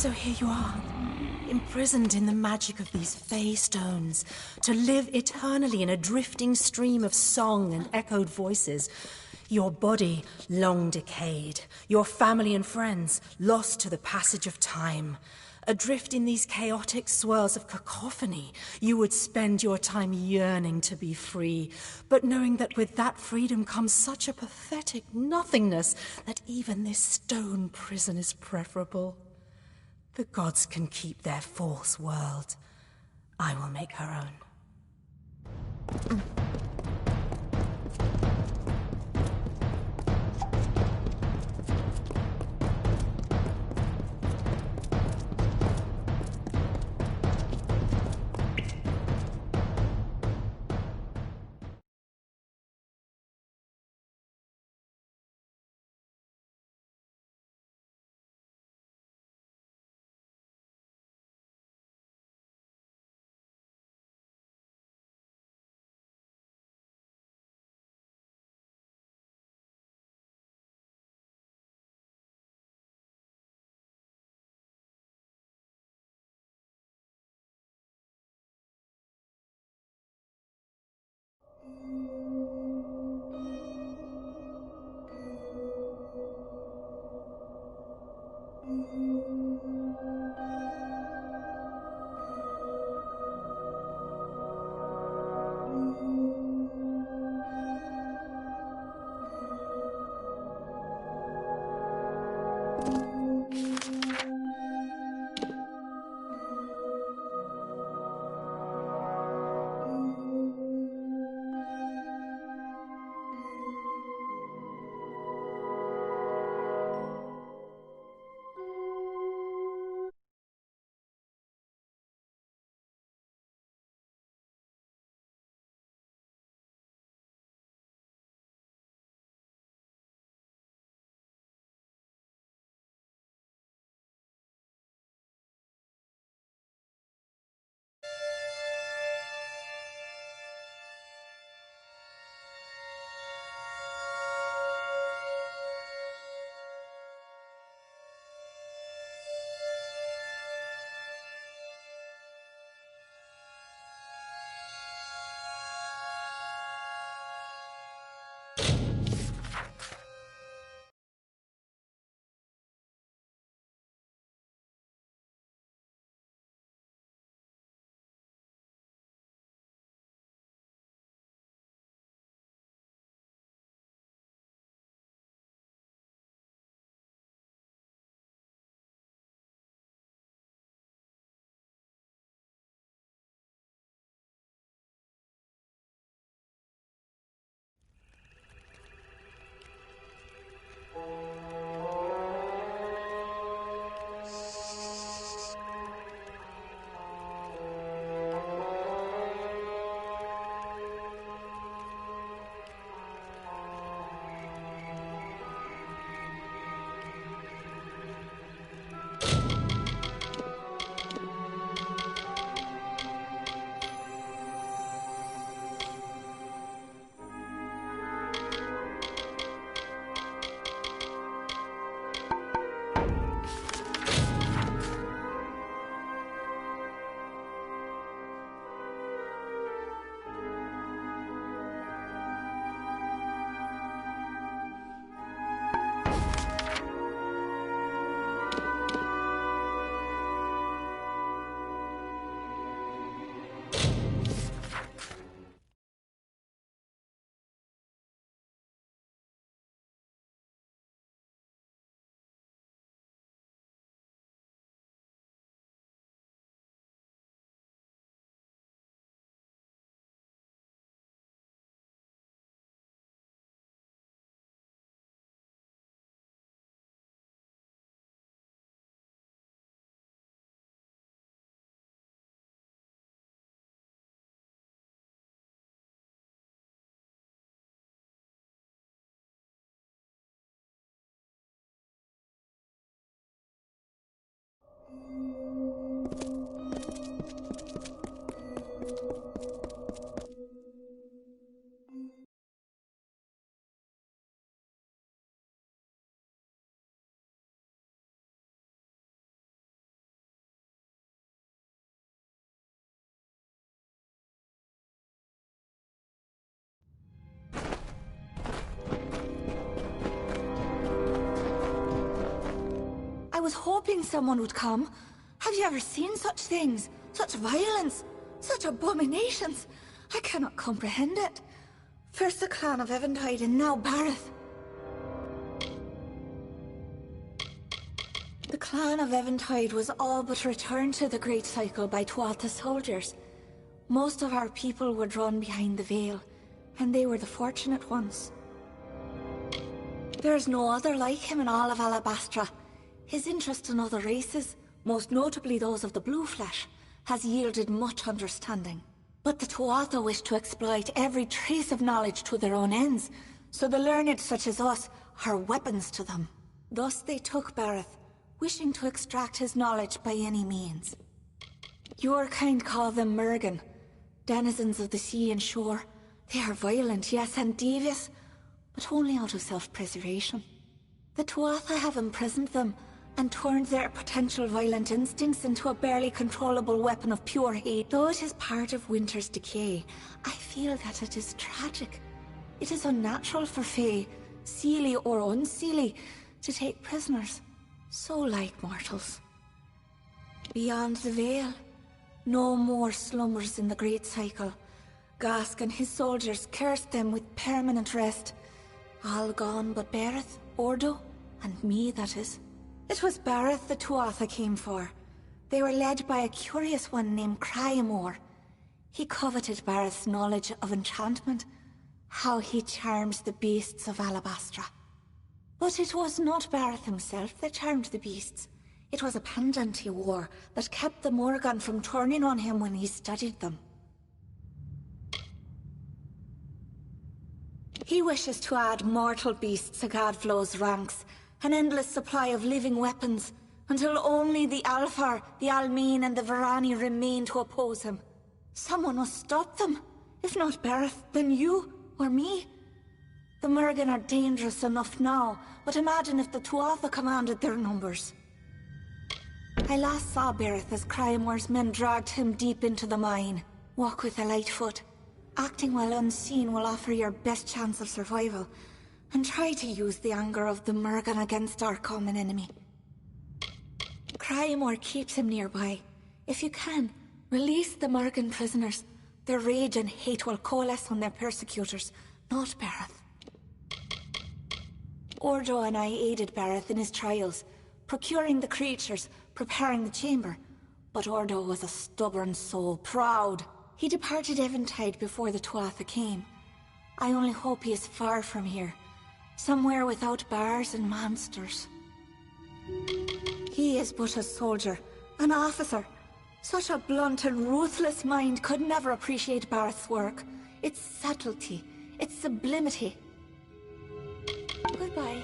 So here you are, imprisoned in the magic of these fey stones, to live eternally in a drifting stream of song and echoed voices. Your body long decayed, your family and friends lost to the passage of time. Adrift in these chaotic swirls of cacophony, you would spend your time yearning to be free, but knowing that with that freedom comes such a pathetic nothingness that even this stone prison is preferable. The gods can keep their false world. I will make her own. was hoping someone would come. Have you ever seen such things? Such violence? Such abominations? I cannot comprehend it. First the clan of Eventide and now Bareth. The clan of Eventide was all but returned to the Great Cycle by Tuatha's soldiers. Most of our people were drawn behind the veil, and they were the fortunate ones. There is no other like him in all of Alabastra. His interest in other races, most notably those of the blue flesh, has yielded much understanding. But the Tuatha wish to exploit every trace of knowledge to their own ends, so the learned such as us are weapons to them. Thus they took Bareth, wishing to extract his knowledge by any means. Your kind call them Mergen, denizens of the sea and shore. They are violent, yes, and devious, but only out of self-preservation. The Tuatha have imprisoned them and turned their potential violent instincts into a barely controllable weapon of pure hate. Though it is part of winter's decay, I feel that it is tragic. It is unnatural for Fae, seelie or unseelie, to take prisoners so like mortals. Beyond the veil, no more slumbers in the Great Cycle. Gask and his soldiers cursed them with permanent rest. All gone but Bareth, Ordo, and me, that is. It was Bareth the Tuatha came for. They were led by a curious one named Cryamore. He coveted Bareth's knowledge of enchantment, how he charms the beasts of Alabastra. But it was not Bareth himself that charmed the beasts. It was a pendant he wore that kept the Morgan from turning on him when he studied them. He wishes to add mortal beasts to Gadflow's ranks, an endless supply of living weapons, until only the Alfar, the Almeen, and the Varani remain to oppose him. Someone must stop them. If not Bareth, then you, or me. The Mergen are dangerous enough now, but imagine if the Tuatha commanded their numbers. I last saw Bareth as Cryamore's men dragged him deep into the mine. Walk with a light foot. Acting while unseen will offer your best chance of survival, and try to use the anger of the Mergen against our common enemy. Cryamore keeps him nearby. If you can, release the Mergen prisoners. Their rage and hate will coalesce on their persecutors, not Bareth. Ordo and I aided Bareth in his trials, procuring the creatures, preparing the chamber. But Ordo was a stubborn soul, proud. He departed Eventide before the Tuatha came. I only hope he is far from here, somewhere without bars and monsters. He is but a soldier, an officer. Such a blunt and ruthless mind could never appreciate Bareth's work, its subtlety, its sublimity. Goodbye.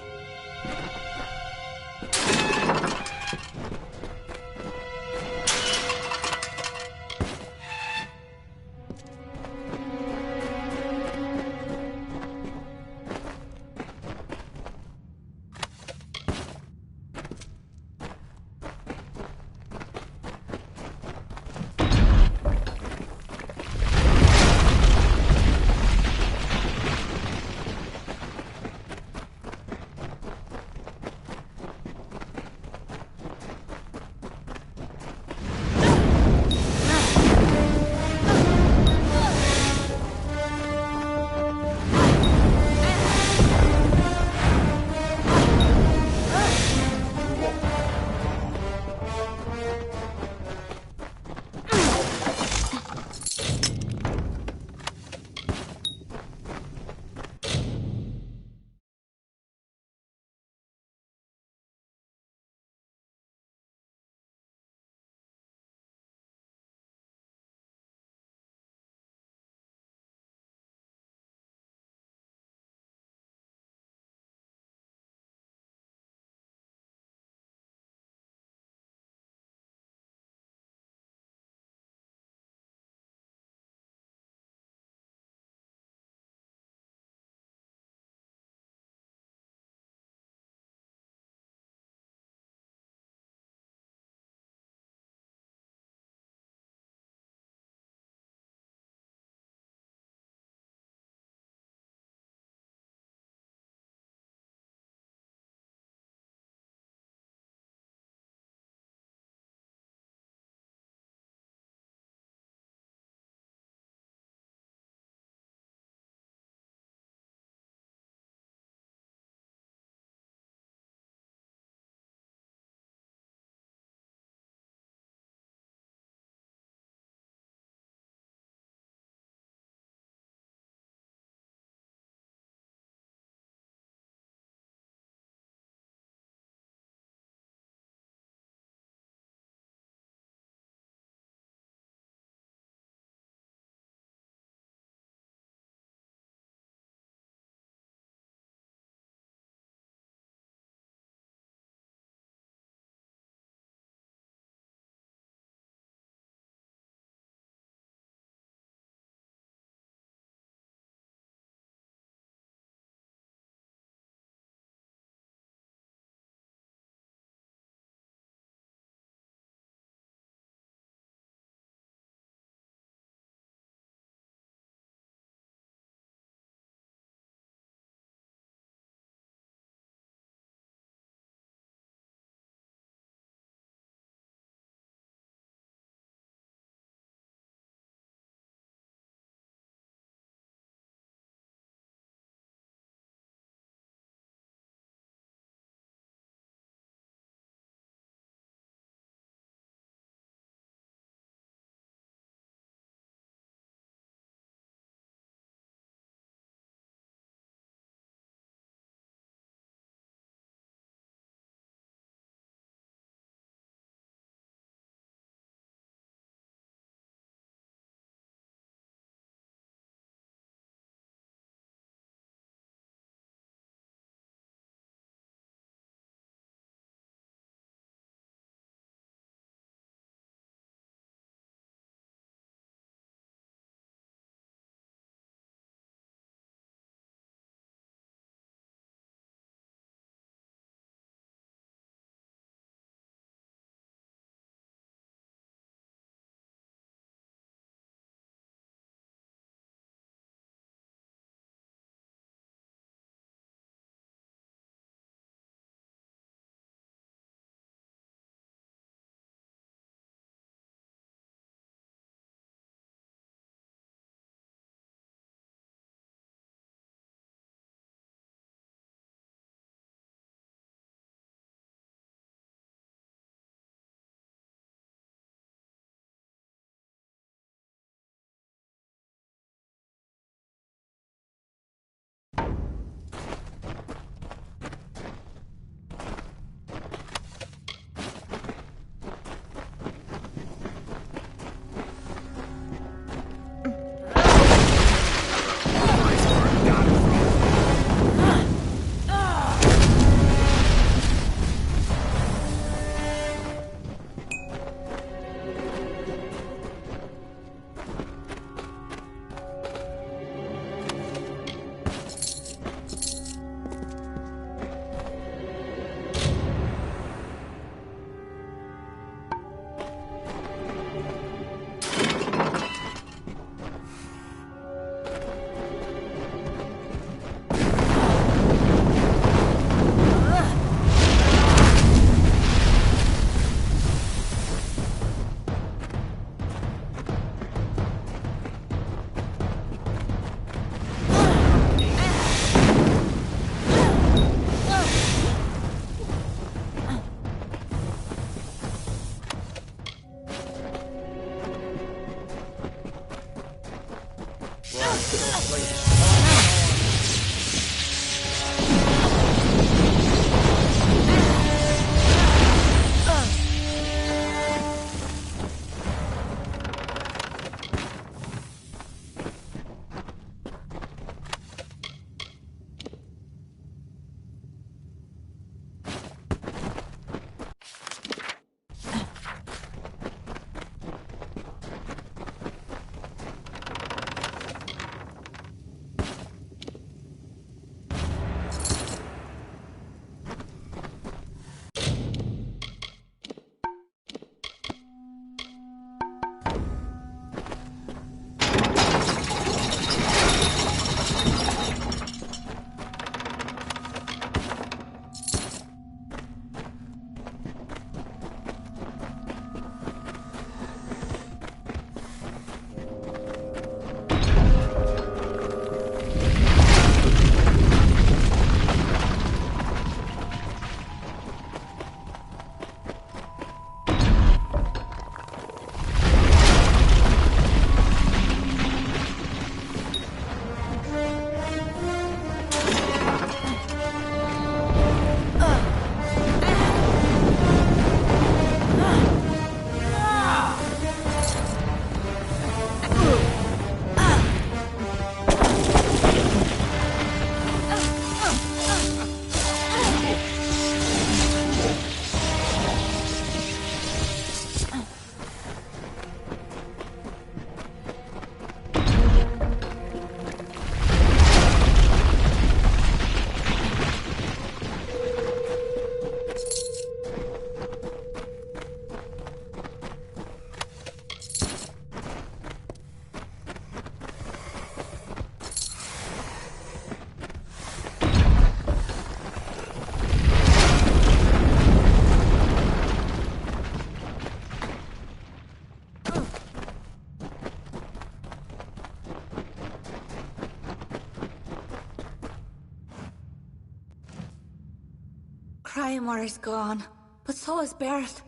Crymor is gone, but so is Berth.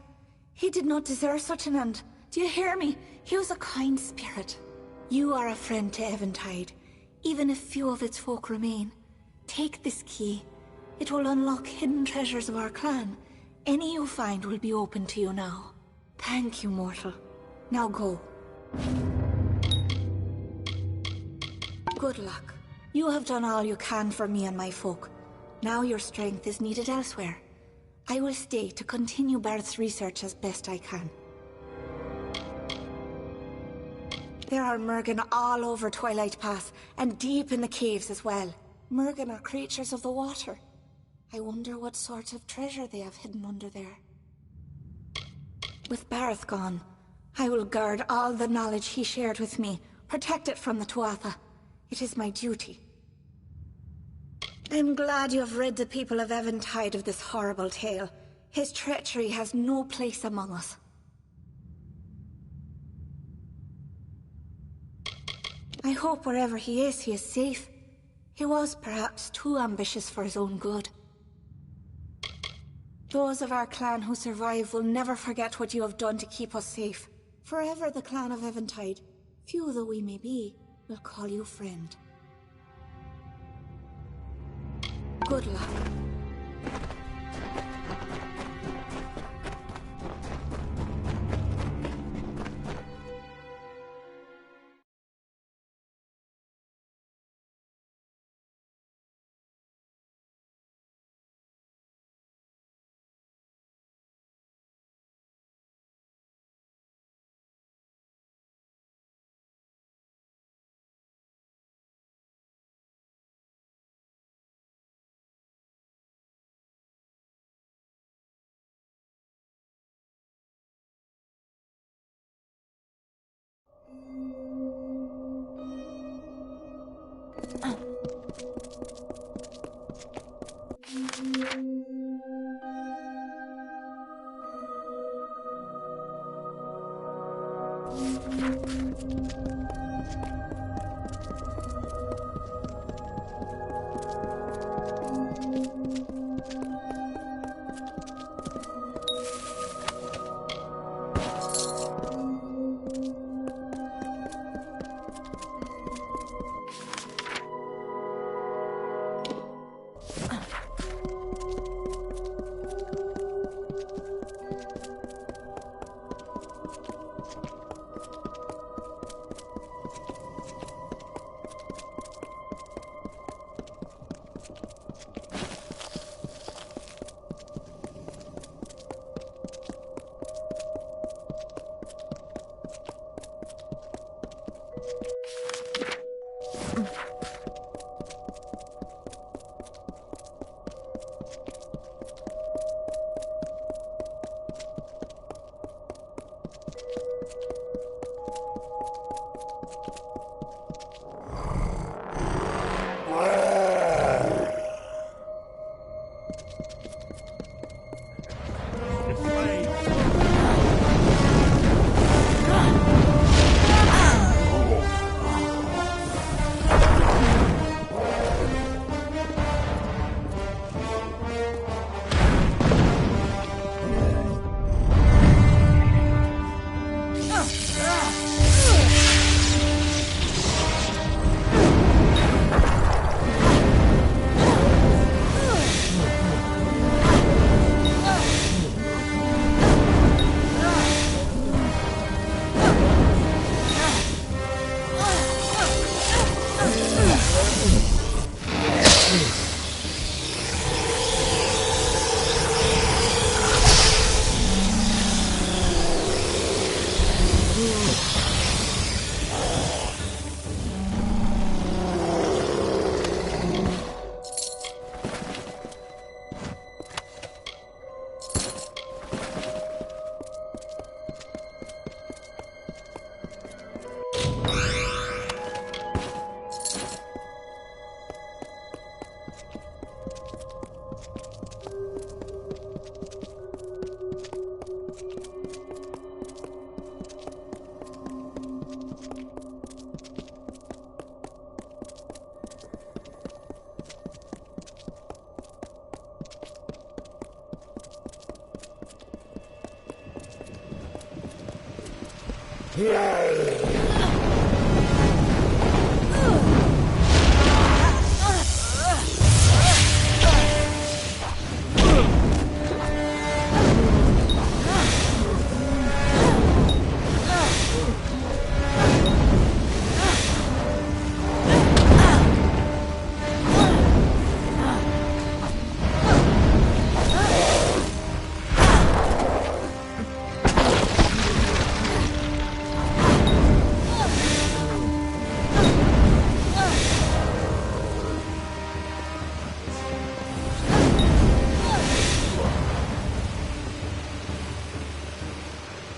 He did not deserve such an end. Do you hear me? He was a kind spirit. You are a friend to Eventide, even if few of its folk remain. Take this key. It will unlock hidden treasures of our clan. Any you find will be open to you now. Thank you, mortal. Now go. Good luck. You have done all you can for me and my folk. Now your strength is needed elsewhere. I will stay to continue Barth's research as best I can. There are Mergen all over Twilight Pass, and deep in the caves as well. Mergen are creatures of the water. I wonder what sort of treasure they have hidden under there. With Barth gone, I will guard all the knowledge he shared with me, protect it from the Tuatha. It is my duty. I'm glad you have rid the people of Eventide of this horrible tale. His treachery has no place among us. I hope wherever he is safe. He was perhaps too ambitious for his own good. Those of our clan who survive will never forget what you have done to keep us safe. Forever the clan of Eventide, few though we may be, will call you friend. Good luck.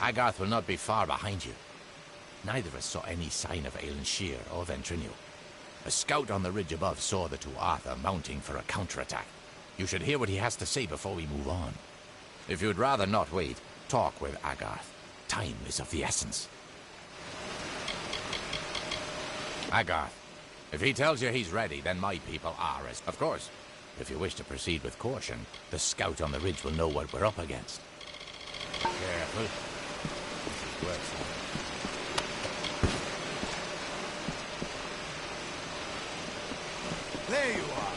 Agarth will not be far behind you. Neither of us saw any sign of Alan Shear or Ventrinu. A scout on the ridge above saw the Tuatha mounting for a counterattack. You should hear what he has to say before we move on. If you'd rather not wait, talk with Agarth. Time is of the essence. Agarth, if he tells you he's ready, then my people are as... Of course, if you wish to proceed with caution, the scout on the ridge will know what we're up against. Careful. Works. There you are.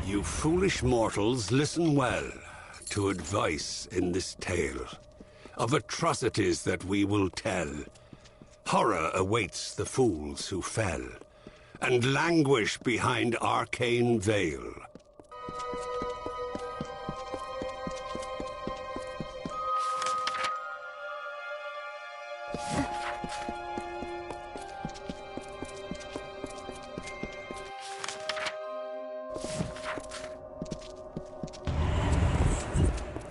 You foolish mortals, listen well to advice in this tale. Of atrocities that we will tell. Horror awaits the fools who fell, and languish behind arcane veil.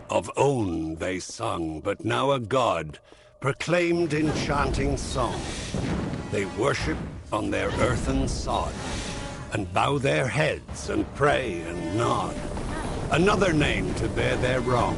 Of own they sung, but now a god proclaimed enchanting song. They worship on their earthen sod, and bow their heads and pray and nod. Another name to bear their wrong.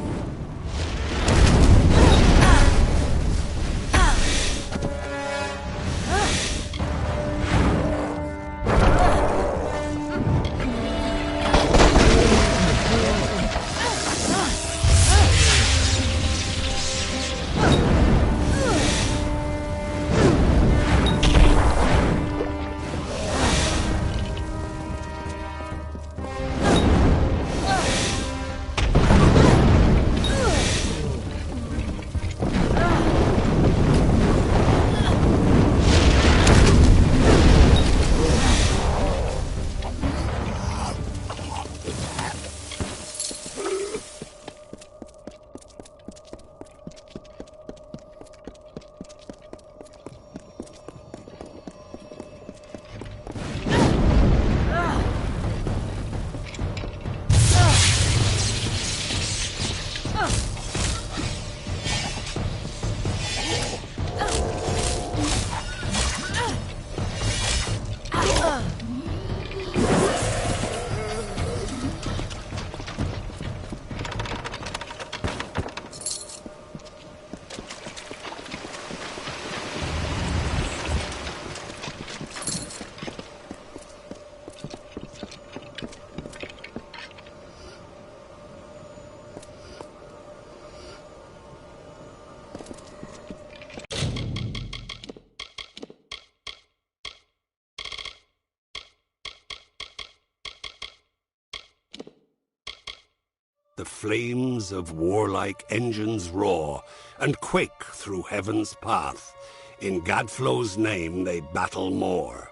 the flames of warlike engines roar, and quake through heaven's path. In Gadflow's name they battle more.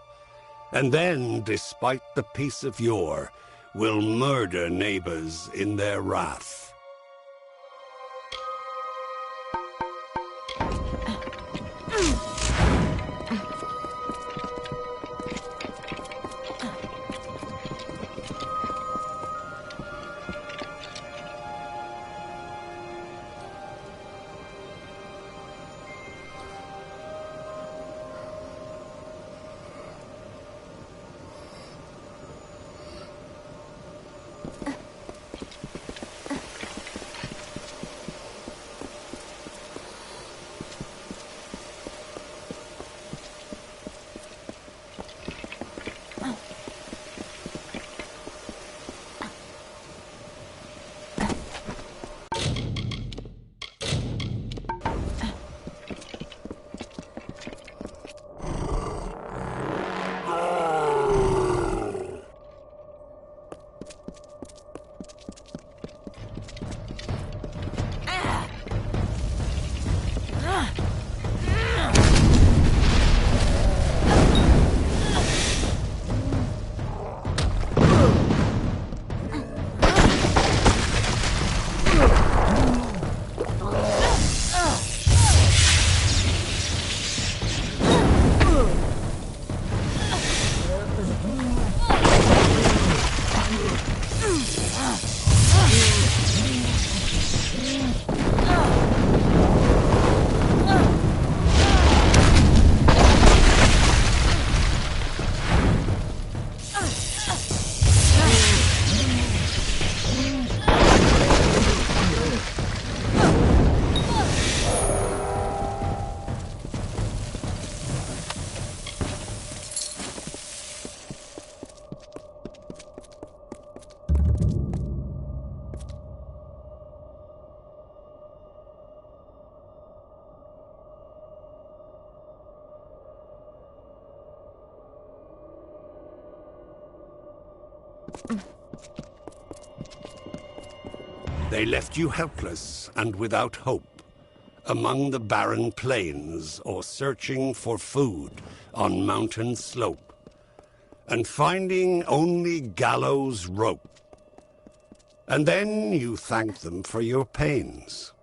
And then, despite the peace of yore, will murder neighbors in their wrath. They left you helpless and without hope, among the barren plains or searching for food on mountain slope, and finding only gallows rope. And then you thanked them for your pains.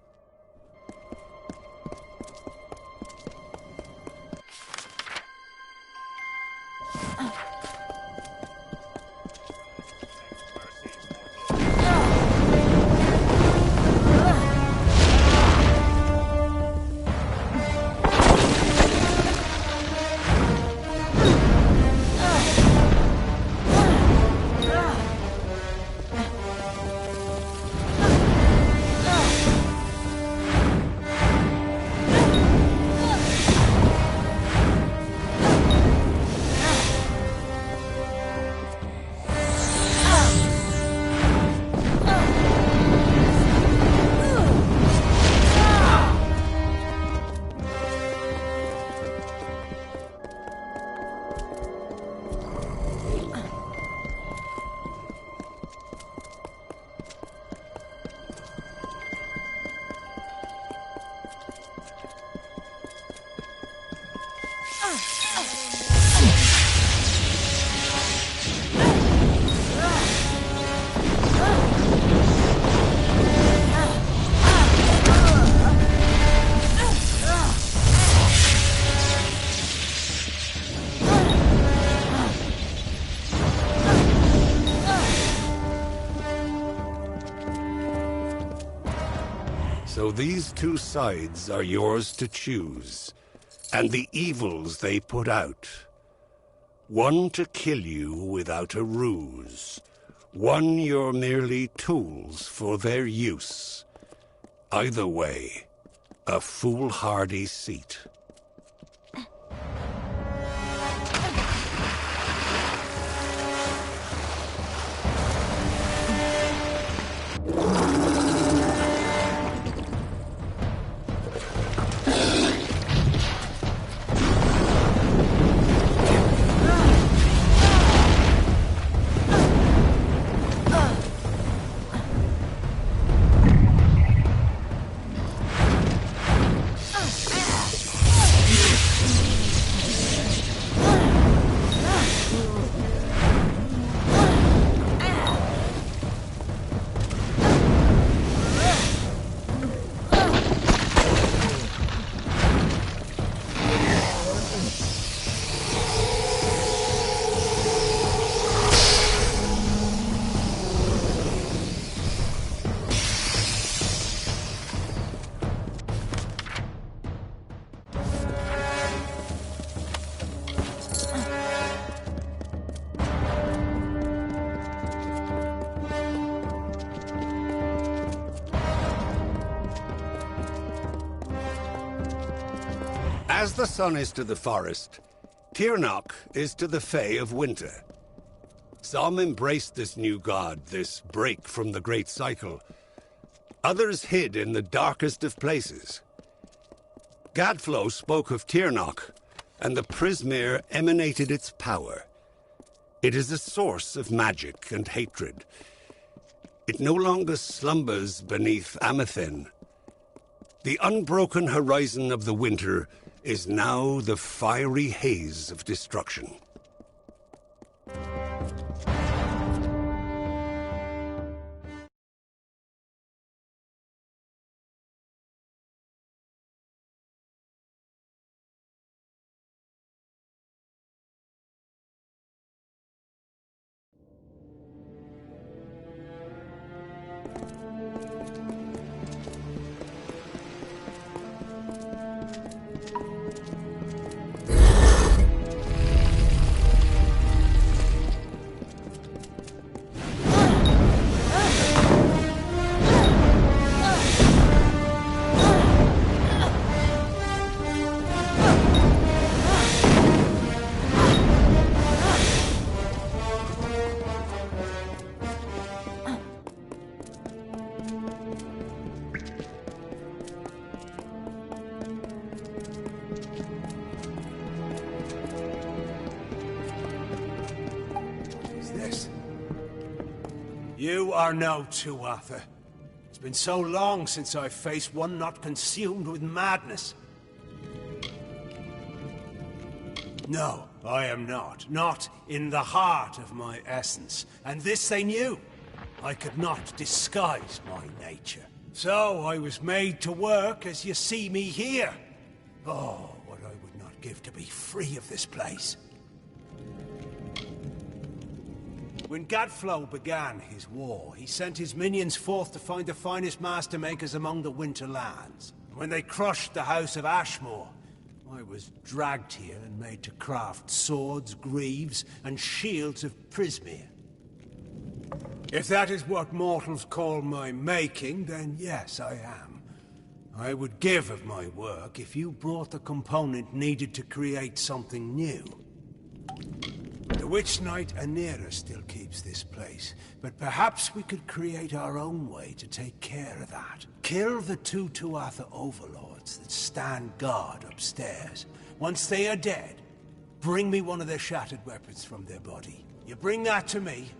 So these two sides are yours to choose, and the evils they put out. One to kill you without a ruse. One you're merely tools for their use. Either way, a foolhardy seat. As the sun is to the forest, Tirnoch is to the Fae of winter. Some embraced this new god, this break from the great cycle. Others hid in the darkest of places. Gadflow spoke of Tirnoch, and the Prismere emanated its power. It is a source of magic and hatred. It no longer slumbers beneath Amethen. The unbroken horizon of the winter is now the fiery haze of destruction. You are no Tuatha. It's been so long since I faced one not consumed with madness. No, I am not. Not in the heart of my essence. And this they knew. I could not disguise my nature. So I was made to work as you see me here. Oh, what I would not give to be free of this place. When Gadflow began his war, he sent his minions forth to find the finest master makers among the winter lands. When they crushed the house of Ashmore, I was dragged here and made to craft swords, greaves, and shields of Prismere. If that is what mortals call my making, then yes, I am. I would give of my work if you brought the component needed to create something new. The Witch Knight Anira still keeps this place, but perhaps we could create our own way to take care of that. Kill the two Tuatha overlords that stand guard upstairs. Once they are dead, bring me one of their shattered weapons from their body. You bring that to me,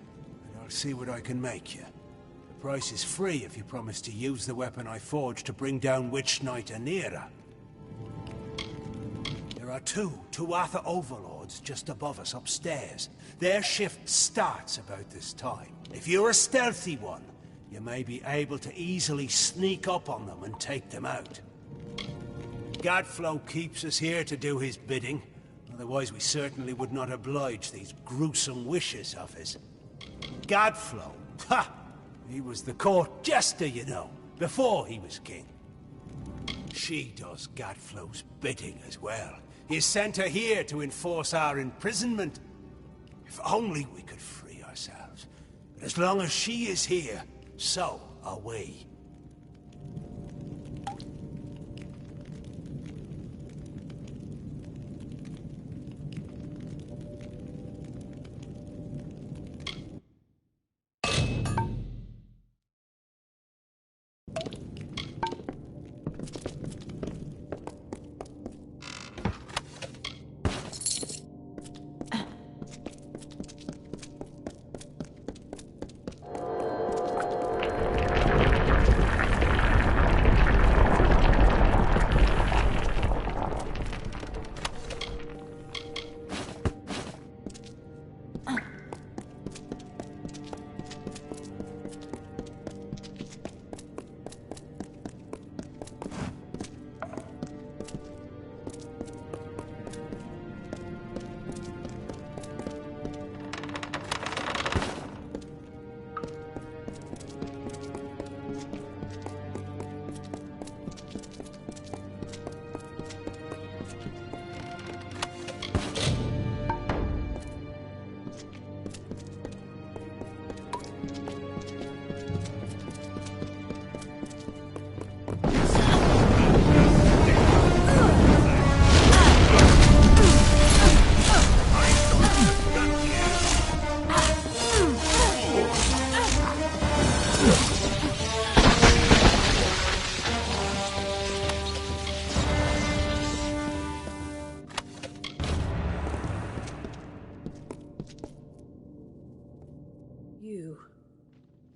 and I'll see what I can make you. The price is free if you promise to use the weapon I forged to bring down Witch Knight Anira. There are two Tuatha overlords just above us upstairs. Their shift starts about this time. If you're a stealthy one, you may be able to easily sneak up on them and take them out. Gadflow keeps us here to do his bidding. Otherwise we certainly would not oblige these gruesome wishes of his. Gadflow, ha! He was the court jester, you know, before he was king. She does Gadflow's bidding as well. He sent her here to enforce our imprisonment. If only we could free ourselves. But as long as she is here, so are we.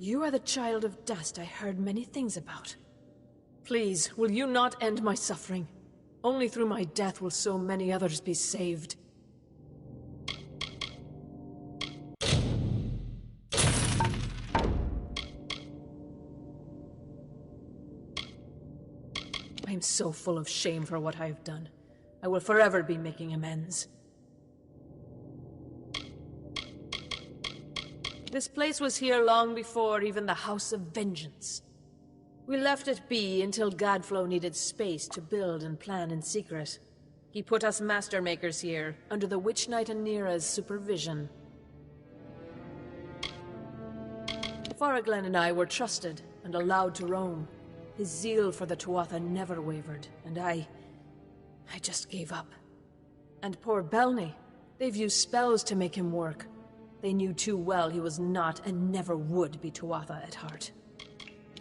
You are the child of dust I heard many things about. Please, will you not end my suffering? Only through my death will so many others be saved. I am so full of shame for what I have done. I will forever be making amends. This place was here long before even the House of Vengeance. We left it be until Godflow needed space to build and plan in secret. He put us Master Makers here, under the Witch Knight Anira's supervision. Faraglen and I were trusted and allowed to roam. His zeal for the Tuatha never wavered, and I just gave up. And poor Belny, they've used spells to make him work. They knew too well he was not and never would be Tuatha at heart.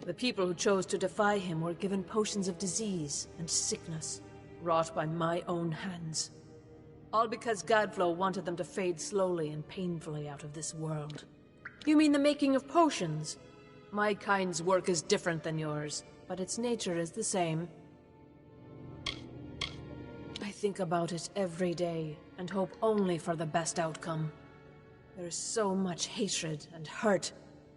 The people who chose to defy him were given potions of disease and sickness, wrought by my own hands. All because Godflow wanted them to fade slowly and painfully out of this world. You mean the making of potions? My kind's work is different than yours, but its nature is the same. I think about it every day, and hope only for the best outcome. There is so much hatred and hurt.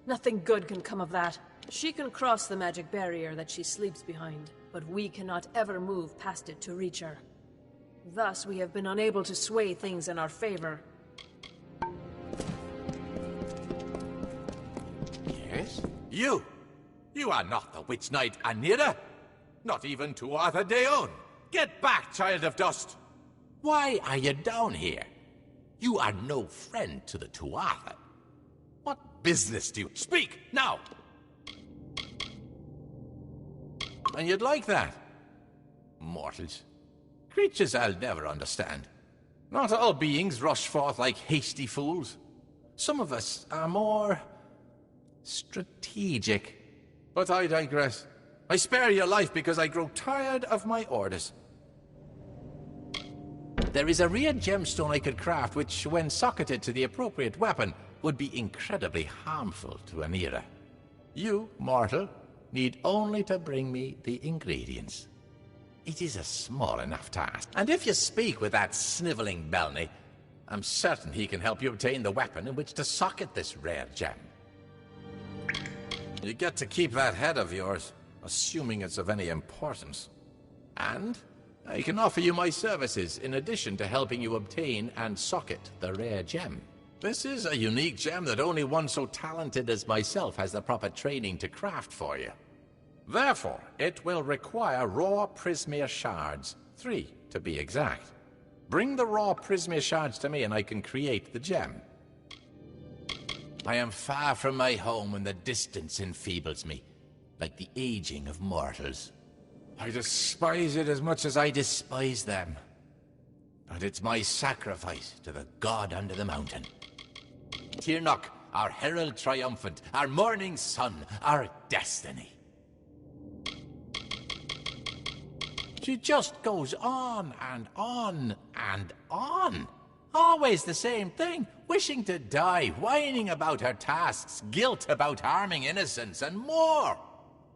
Nothing good can come of that. She can cross the magic barrier that she sleeps behind, but we cannot ever move past it to reach her. Thus, we have been unable to sway things in our favor. Yes? You! You are not the Witch Knight Anira! Not even Tuatha Deon! Get back, child of dust! Why are you down here? You are no friend to the Tuatha. What business do you... Speak, now! And you'd like that? Mortals. Creatures I'll never understand. Not all beings rush forth like hasty fools. Some of us are more... strategic. But I digress. I spare your life because I grow tired of my orders. There is a rare gemstone I could craft which, when socketed to the appropriate weapon, would be incredibly harmful to Anira. You, mortal, need only to bring me the ingredients. It is a small enough task. And if you speak with that sniveling Belny, I'm certain he can help you obtain the weapon in which to socket this rare gem. You get to keep that head of yours, assuming it's of any importance. And I can offer you my services in addition to helping you obtain and socket the rare gem. This is a unique gem that only one so talented as myself has the proper training to craft for you. Therefore, it will require raw Prismere shards, 3 to be exact. Bring the raw Prismere shards to me and I can create the gem. I am far from my home and the distance enfeebles me, like the aging of mortals. I despise it as much as I despise them. But it's my sacrifice to the god under the mountain. Tirnoch, our herald triumphant, our morning sun, our destiny. She just goes on and on and on. Always the same thing, wishing to die, whining about her tasks, guilt about harming innocents, and more.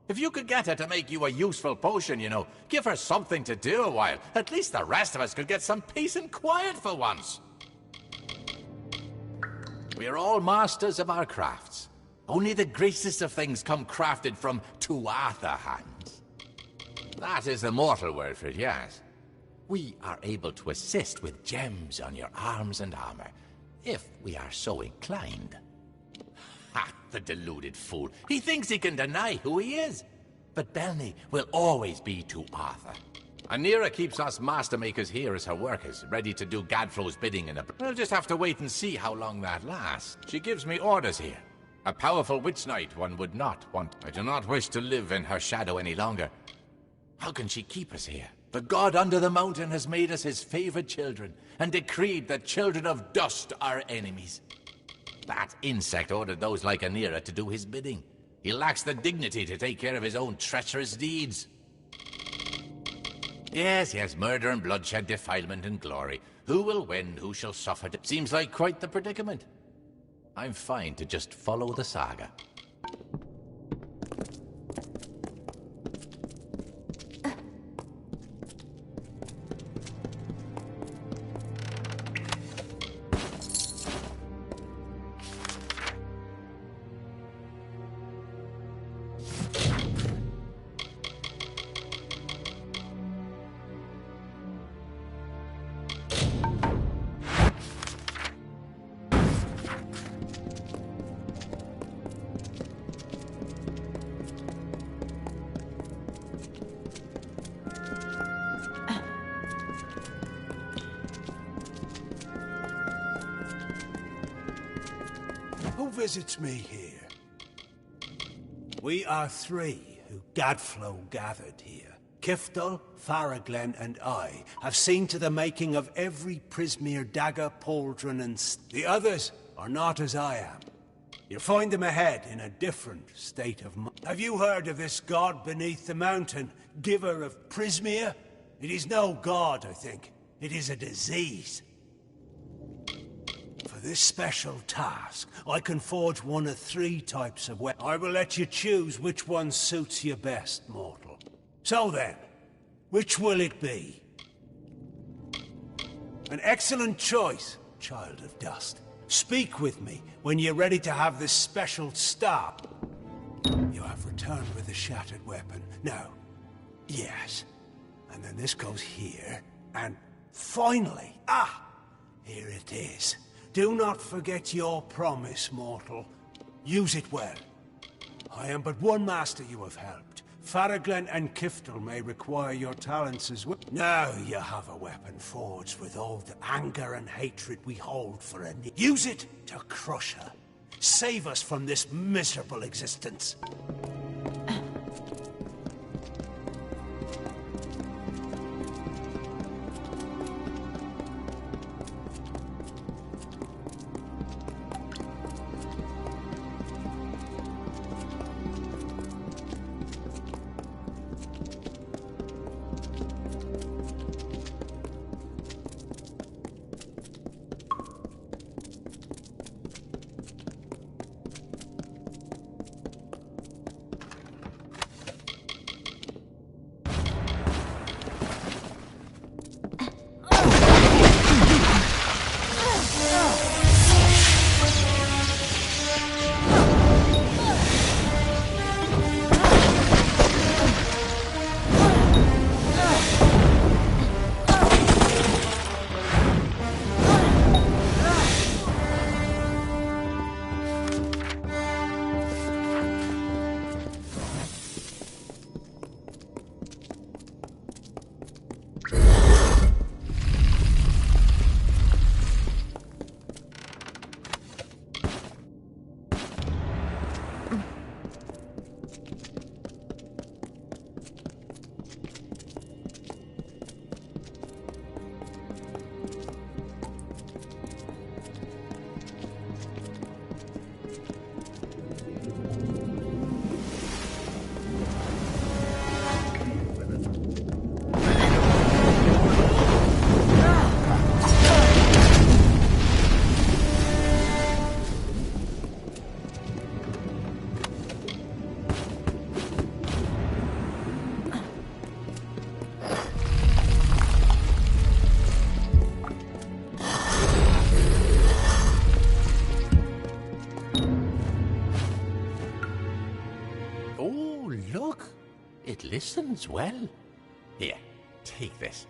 If you could get her to make you a useful potion, you know, give her something to do a while, at least the rest of us could get some peace and quiet for once. We're all masters of our crafts. Only the greatest of things come crafted from Tuatha hands. That is the mortal word for it, yes. We are able to assist with gems on your arms and armor, if we are so inclined. Ha! The deluded fool. He thinks he can deny who he is. But Belny will always be Tuatha. Anira keeps us Master Makers here as her workers, ready to do Godflow's bidding in a... We'll just have to wait and see how long that lasts. She gives me orders here. A powerful witch knight one would not want. I do not wish to live in her shadow any longer. How can she keep us here? The god under the mountain has made us his favored children, and decreed that children of dust are enemies. That insect ordered those like Anira to do his bidding. He lacks the dignity to take care of his own treacherous deeds. Yes, murder and bloodshed, defilement and glory. Who will win, who shall suffer? Seems like quite the predicament. I'm fine to just follow the saga. visits me here. We are three who Gadflow gathered here. Kiftel, Faraglen, and I have seen to the making of every Prismeer dagger, pauldron, and the others are not as I am. You'll find them ahead in a different state of mind. Have you heard of this god beneath the mountain, giver of Prismeer? It is no god, I think. It is a disease. For this special task, I can forge one of three types of weapons. I will let you choose which one suits you best, mortal. So then, which will it be? An excellent choice, child of dust. Speak with me when you're ready to have this special stop. You have returned with a shattered weapon. No. Yes. And then this goes here, and finally, here it is. Do not forget your promise, mortal. Use it well. I am but one master you have helped. Faraglen and Kiftel may require your talents as well. Now you have a weapon forged with all the anger and hatred we hold for a need. Use it to crush her. Save us from this miserable existence. Listens well. Here, take this.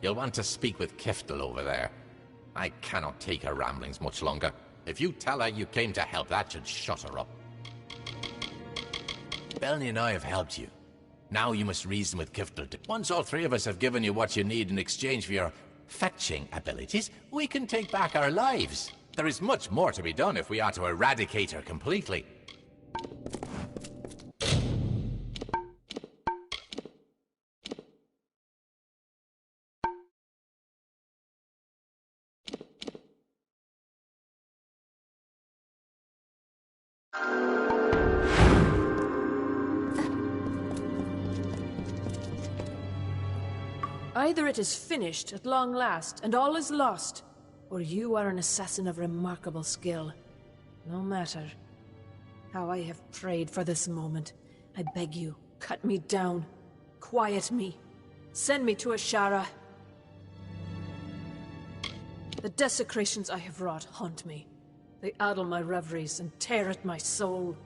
You'll want to speak with Kiftel over there. I cannot take her ramblings much longer. If you tell her you came to help, that should shut her up. Belny and I have helped you. Now you must reason with Kiftel. Once all three of us have given you what you need in exchange for your fetching abilities, we can take back our lives. There is much more to be done if we are to eradicate her completely. Either it is finished at long last, and all is lost, or you are an assassin of remarkable skill. No matter how I have prayed for this moment, I beg you, cut me down, quiet me, send me to Ashara. The desecrations I have wrought haunt me. They addle my reveries and tear at my soul.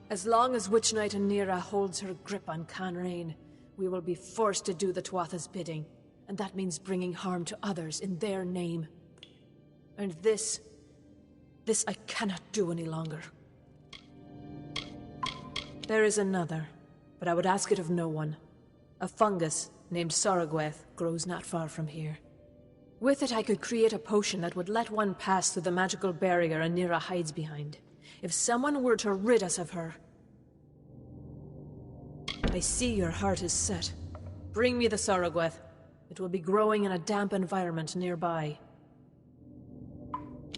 As long as Witch Knight Anira holds her grip on Canrain, we will be forced to do the Tuatha's bidding, and that means bringing harm to others in their name. And this I cannot do any longer. There is another, but I would ask it of no one. A fungus named Sorogweth grows not far from here. With it I could create a potion that would let one pass through the magical barrier Anira hides behind. if someone were to rid us of her. I see your heart is set. Bring me the Sorogweth. It will be growing in a damp environment nearby.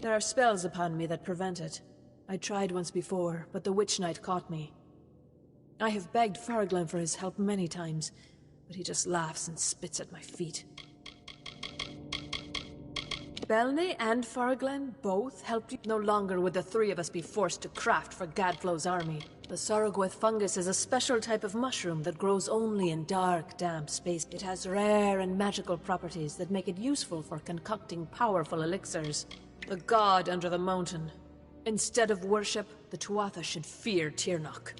There are spells upon me that prevent it. I tried once before, but the Witch Knight caught me. I have begged Farglen for his help many times, but he just laughs and spits at my feet. Belny and Farglen both helped you? No longer would the three of us be forced to craft for Gadflow's army. The Sorogweth fungus is a special type of mushroom that grows only in dark, damp space. It has rare and magical properties that make it useful for concocting powerful elixirs. The god under the mountain. Instead of worship, the Tuatha should fear Tirnoch.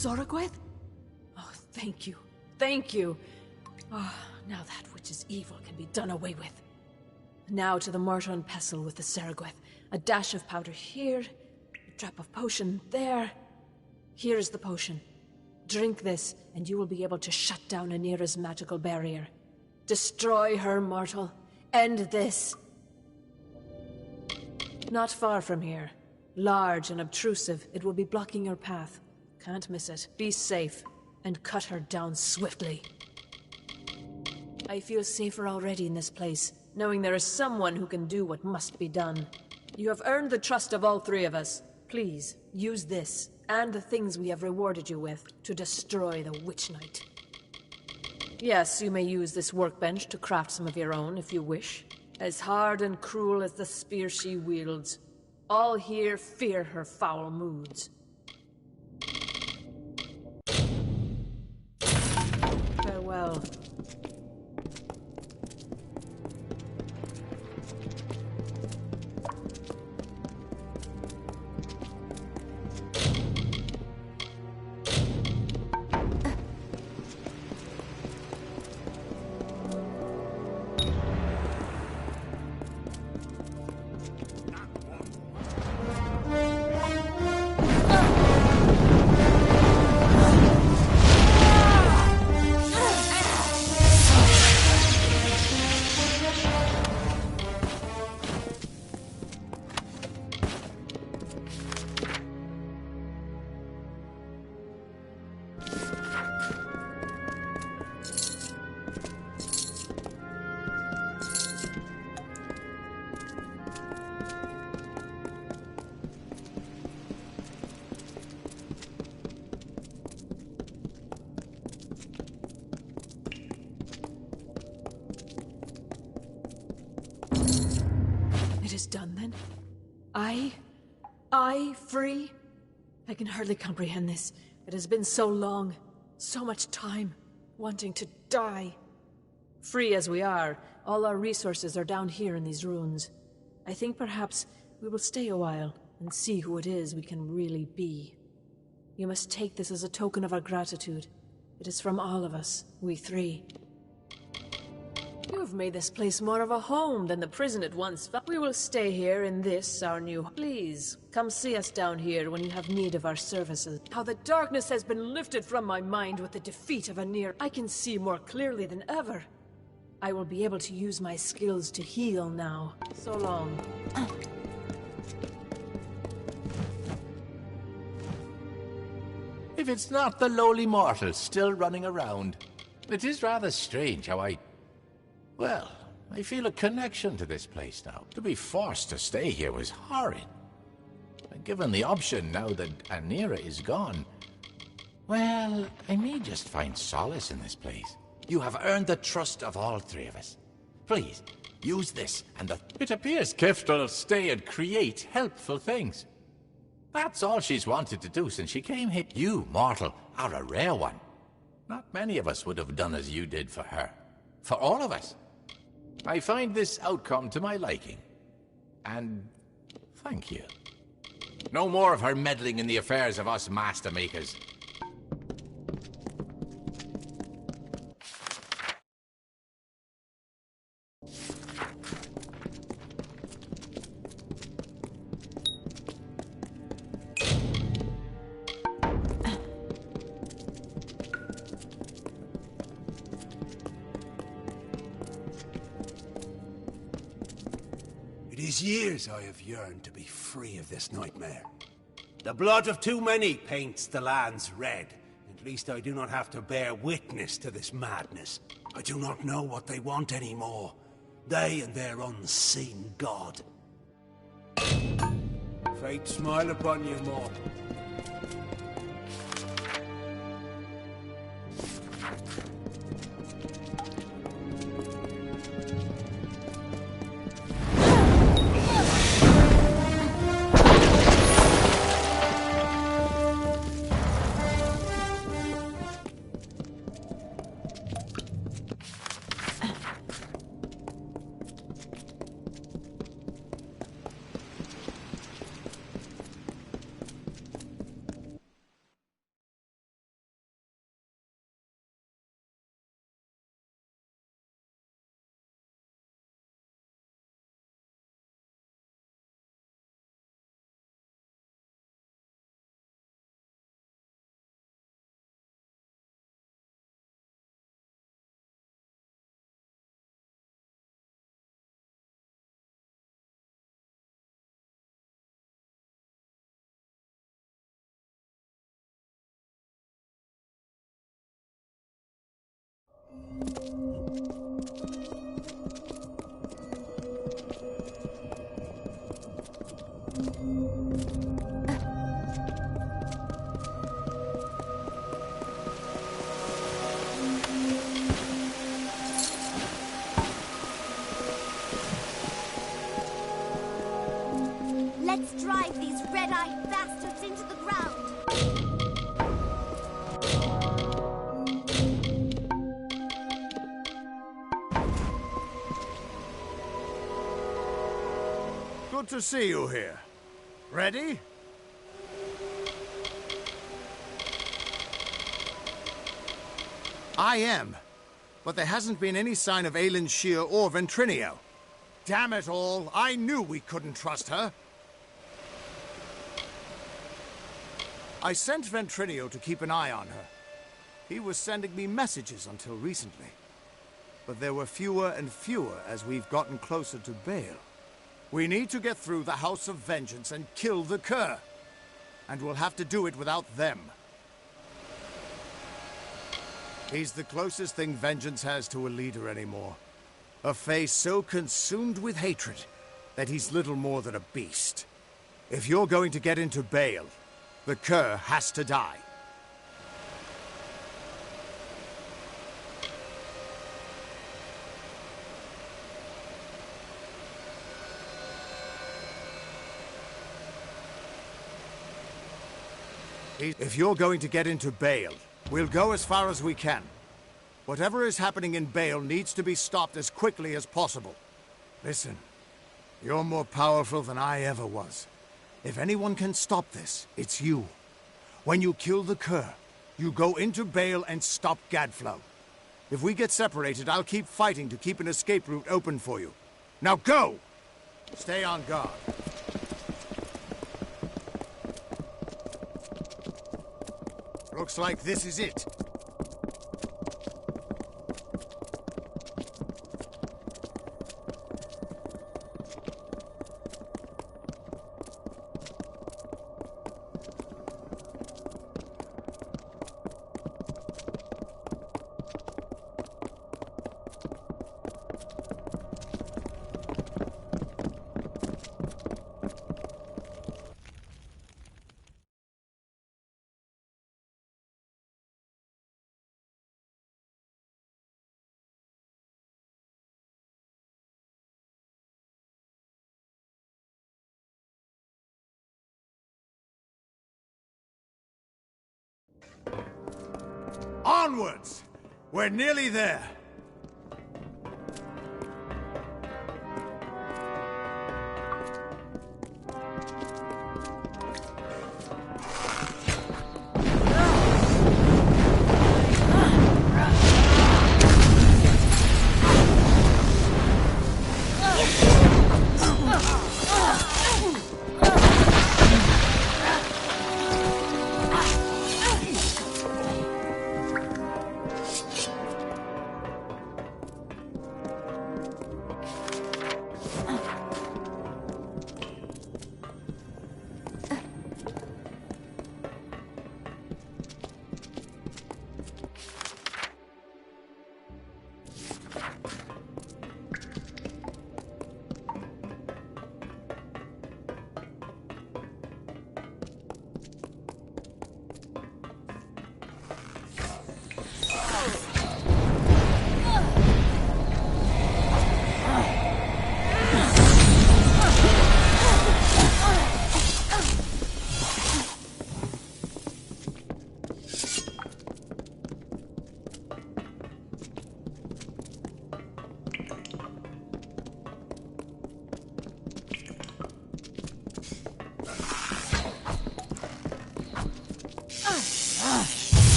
Sorogweth? Oh, thank you. Thank you. Oh, now that which is evil can be done away with. Now to the mortar and pestle with the Saragweth. A dash of powder here, a drop of potion there. Here is the potion. Drink this, and you will be able to shut down Anira's magical barrier. Destroy her, mortal. End this. Not far from here. Large and obtrusive, it will be blocking your path. Can't miss it. Be safe, and cut her down swiftly. I feel safer already in this place, knowing there is someone who can do what must be done. You have earned the trust of all three of us. Please, use this, and the things we have rewarded you with, to destroy the Witch Knight. Yes, you may use this workbench to craft some of your own, if you wish. As hard and cruel as the spear she wields. All here fear her foul moods. Farewell. It is done then? I free? I can hardly comprehend this. It has been so long, so much time, wanting to die. Free as we are, all our resources are down here in these ruins. I think perhaps we will stay a while and see who it is we can really be. You must take this as a token of our gratitude. It is from all of us, we three. You have made this place more of a home than the prison it once felt. We will stay here in this, our new home. Please, come see us down here when you have need of our services. How the darkness has been lifted from my mind with the defeat of Anir. I can see more clearly than ever. I will be able to use my skills to heal now. So long. If it's not the lowly mortal still running around, it is rather strange how Well, I feel a connection to this place now. To be forced to stay here was horrid. And given the option now that Anira is gone, well, I may just find solace in this place. You have earned the trust of all three of us. Please, use this and It appears Kifta will stay and create helpful things. That's all she's wanted to do since she came here. You, mortal, are a rare one. Not many of us would have done as you did for her. For all of us. I find this outcome to my liking. And thank you. No more of her meddling in the affairs of us master makers. It is years I have yearned to be free of this nightmare. The blood of too many paints the lands red. At least I do not have to bear witness to this madness. I do not know what they want anymore. They and their unseen god. Fate smile upon you, mortal. drive these red-eyed bastards into the ground. Good to see you here. Ready? I am. But there hasn't been any sign of Aelin Shear or Ventrinio. Damn it all, I knew we couldn't trust her. I sent Ventrinio to keep an eye on her. He was sending me messages until recently. But there were fewer and fewer as we've gotten closer to Baal. We need to get through the House of Vengeance and kill the Cur. And we'll have to do it without them. He's the closest thing Vengeance has to a leader anymore. A face so consumed with hatred that he's little more than a beast. If you're going to get into Baal, the Cur has to die. If you're going to get into Baal, we'll go as far as we can. Whatever is happening in Baal needs to be stopped as quickly as possible. Listen, you're more powerful than I ever was. If anyone can stop this, it's you. When you kill the Cur, you go into Baal and stop Gadflow. If we get separated, I'll keep fighting to keep an escape route open for you. Now go! Stay on guard. Looks like this is it. Onwards! We're nearly there.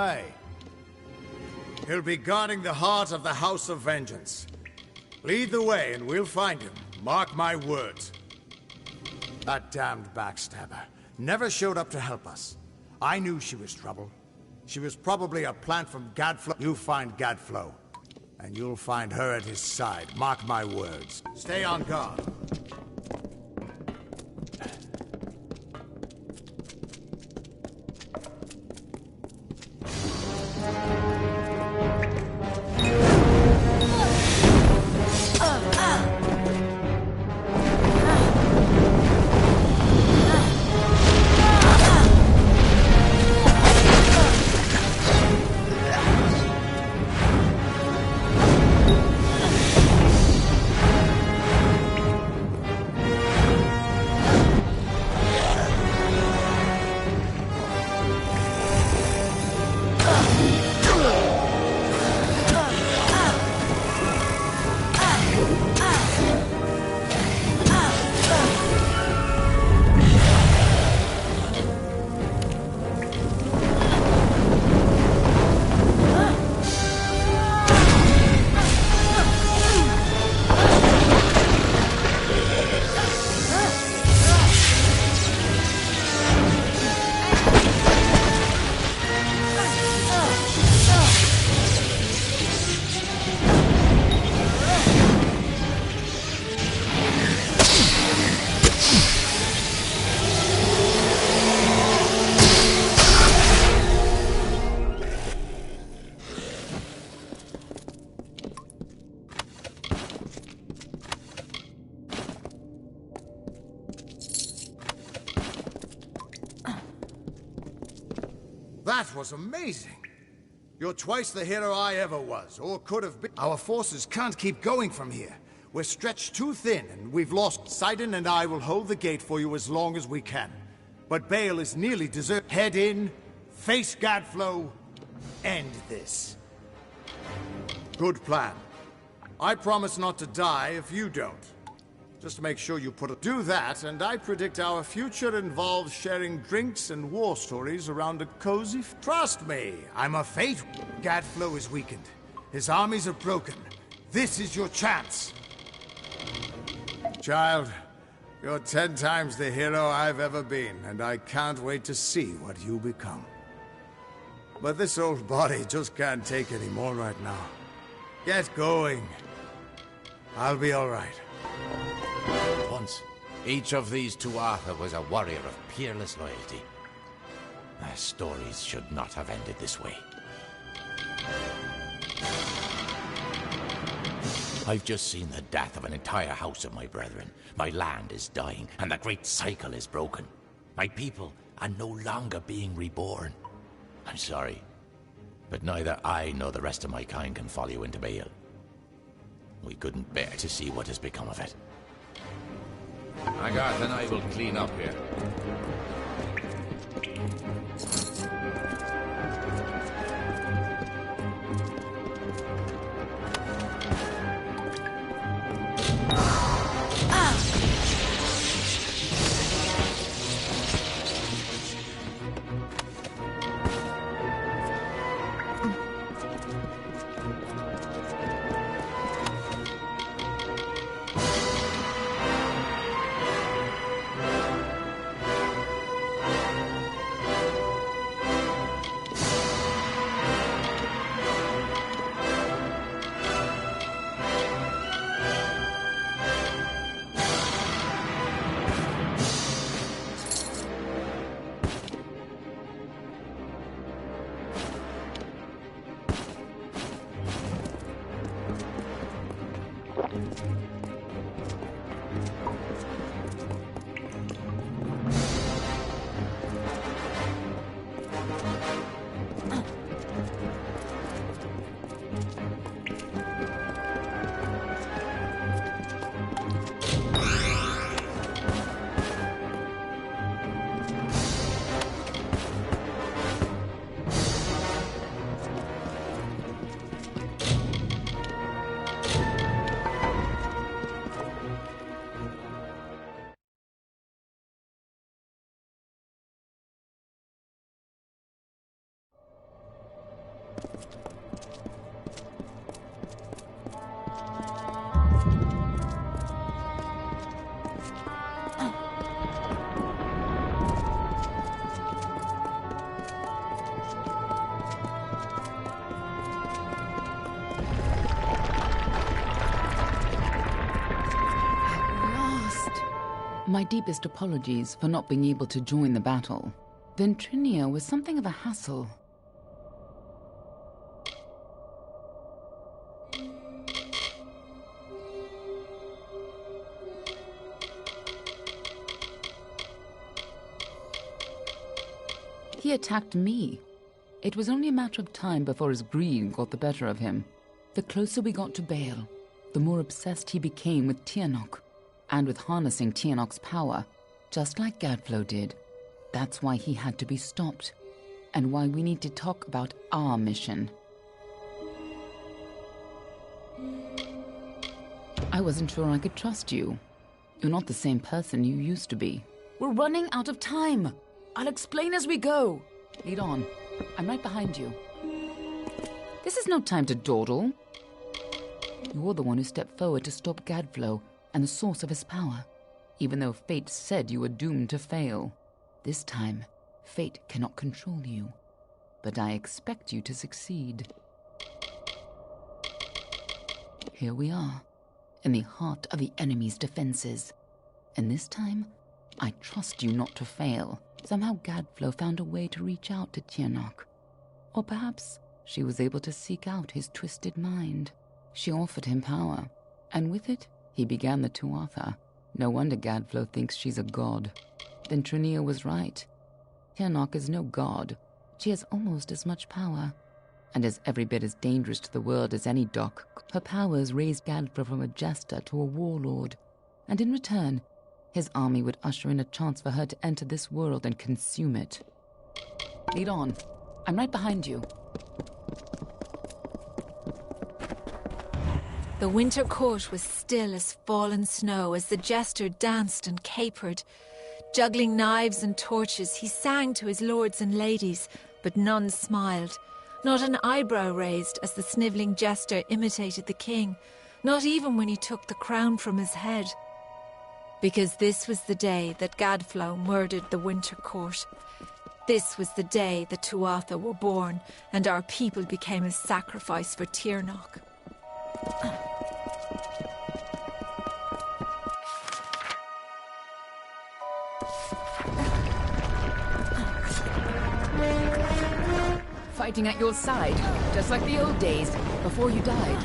way. He'll be guarding the heart of the House of Vengeance. Lead the way and we'll find him. Mark my words. That damned backstabber never showed up to help us. I knew she was trouble. She was probably a plant from Gadflow. You find Gadflow, and you'll find her at his side. Mark my words. Stay on guard. That was amazing. You're twice the hero I ever was, or could have been. Our forces can't keep going from here. We're stretched too thin, and we've lost. Sidon and I will hold the gate for you as long as we can. But Bale is nearly deserted. Head in, face Gadflow, end this. Good plan. I promise not to die if you don't. Just make sure you do that, and I predict our future involves sharing drinks and war stories around a cozy... Trust me, I'm a fate. Gadflow is weakened. His armies are broken. This is your chance. Child, you're 10 times the hero I've ever been, and I can't wait to see what you become. But this old body just can't take any more right now. Get going. I'll be all right. Once, each of these Tuatha was a warrior of peerless loyalty. Their stories should not have ended this way. I've just seen the death of an entire house of my brethren. My land is dying, and the great cycle is broken. My people are no longer being reborn. I'm sorry, but neither I nor the rest of my kind can follow you into Bale. We couldn't bear to see what has become of it. Agarth and I will clean up here. My deepest apologies for not being able to join the battle. Ventrinia was something of a hassle. He attacked me. It was only a matter of time before his greed got the better of him. The closer we got to Baal, the more obsessed he became with Tirnoch, and with harnessing Tirnoch's power, just like Gadflow did. That's why he had to be stopped, and why we need to talk about our mission. I wasn't sure I could trust you. You're not the same person you used to be. We're running out of time. I'll explain as we go. Lead on. I'm right behind you. This is no time to dawdle. You're the one who stepped forward to stop Gadflow and the source of his power, even though fate said you were doomed to fail. This time, fate cannot control you, but I expect you to succeed. Here we are, in the heart of the enemy's defenses, and this time, I trust you not to fail. Somehow Gadflow found a way to reach out to Tirnoch, or perhaps she was able to seek out his twisted mind. She offered him power, and with it, he began the Tuatha. No wonder Gadflow thinks she's a god. Then Trinia was right. Tirnoch is no god. She has almost as much power, and is every bit as dangerous to the world as any doc. Her powers raised Gadflow from a jester to a warlord, and in return, his army would usher in a chance for her to enter this world and consume it. Lead on. I'm right behind you. The winter court was still as fallen snow as the jester danced and capered. Juggling knives and torches, he sang to his lords and ladies, but none smiled. Not an eyebrow raised as the snivelling jester imitated the king, not even when he took the crown from his head. Because this was the day that Gadflow murdered the winter court. This was the day the Tuatha were born, and our people became a sacrifice for Tirnoch. Fighting at your side, just like the old days, before you died.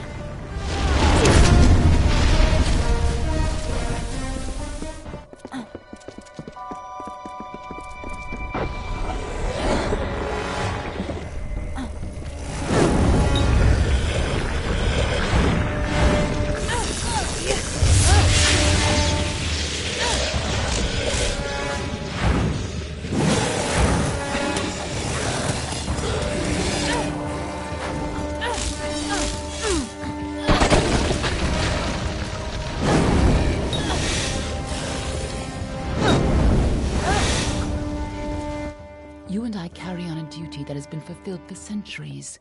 You and I carry on a duty that has been fulfilled for centuries.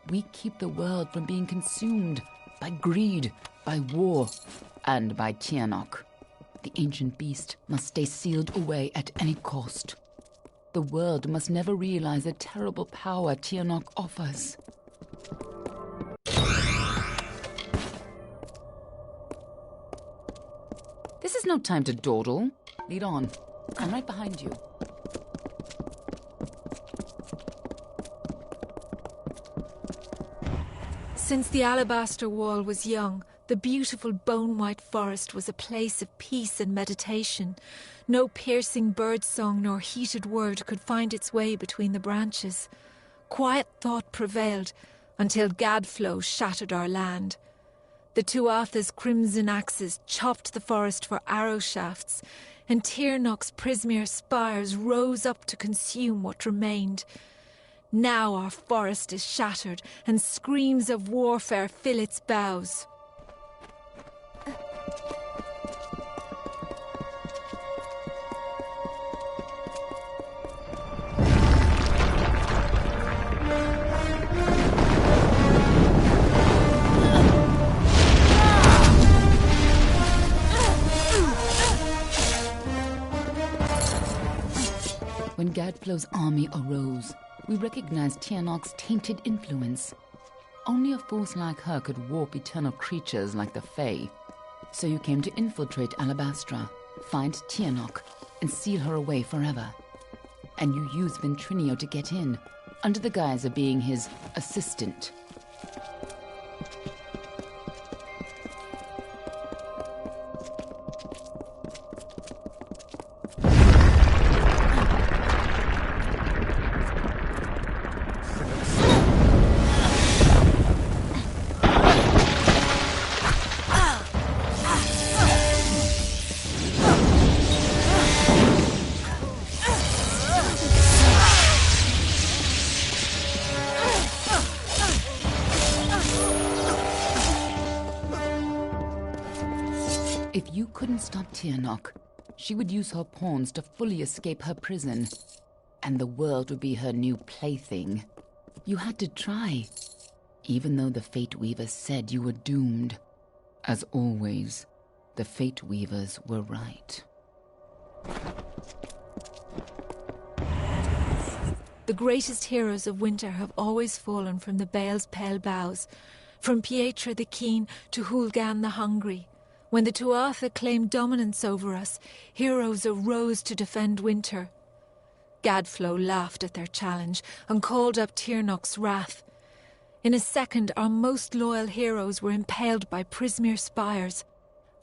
We keep the world from being consumed by greed, by war, and by Tirnoch. The ancient beast must stay sealed away at any cost. The world must never realize the terrible power Tirnoch offers. This is no time to dawdle. Lead on. I'm right behind you. Since the alabaster wall was young, the beautiful bone-white forest was a place of peace and meditation. No piercing birdsong nor heated word could find its way between the branches. Quiet thought prevailed until Gadflow shattered our land. The Tuatha's crimson axes chopped the forest for arrow shafts, and Tirnoch's prismere spires rose up to consume what remained. Now our forest is shattered, and screams of warfare fill its boughs. Gadflow's army arose, we recognized Tiernok's tainted influence. Only a force like her could warp eternal creatures like the Fae. So you came to infiltrate Alabastra, find Tiernok, and seal her away forever. And you used Ventrinio to get in, under the guise of being his assistant. If you couldn't stop Tiernok, she would use her pawns to fully escape her prison, and the world would be her new plaything. You had to try, even though the Fate Weavers said you were doomed. As always, the Fate Weavers were right. The greatest heroes of winter have always fallen from the Bale's pale bows, from Pietra the Keen to Hulgan the Hungry. When the Tuatha claimed dominance over us, heroes arose to defend winter. Gadflow laughed at their challenge and called up Tiernok's wrath. In a second, our most loyal heroes were impaled by Prismere spires.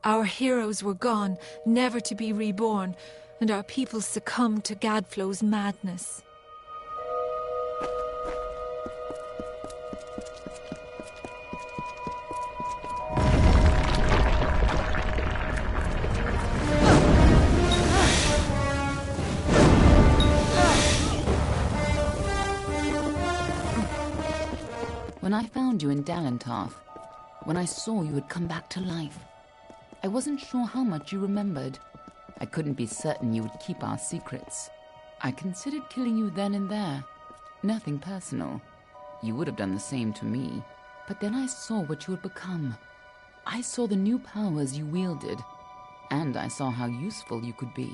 Our heroes were gone, never to be reborn, and our people succumbed to Gadflow's madness. When I found you in Dalentarth, when I saw you had come back to life, I wasn't sure how much you remembered. I couldn't be certain you would keep our secrets. I considered killing you then and there. Nothing personal. You would have done the same to me. But then I saw what you had become. I saw the new powers you wielded, and I saw how useful you could be.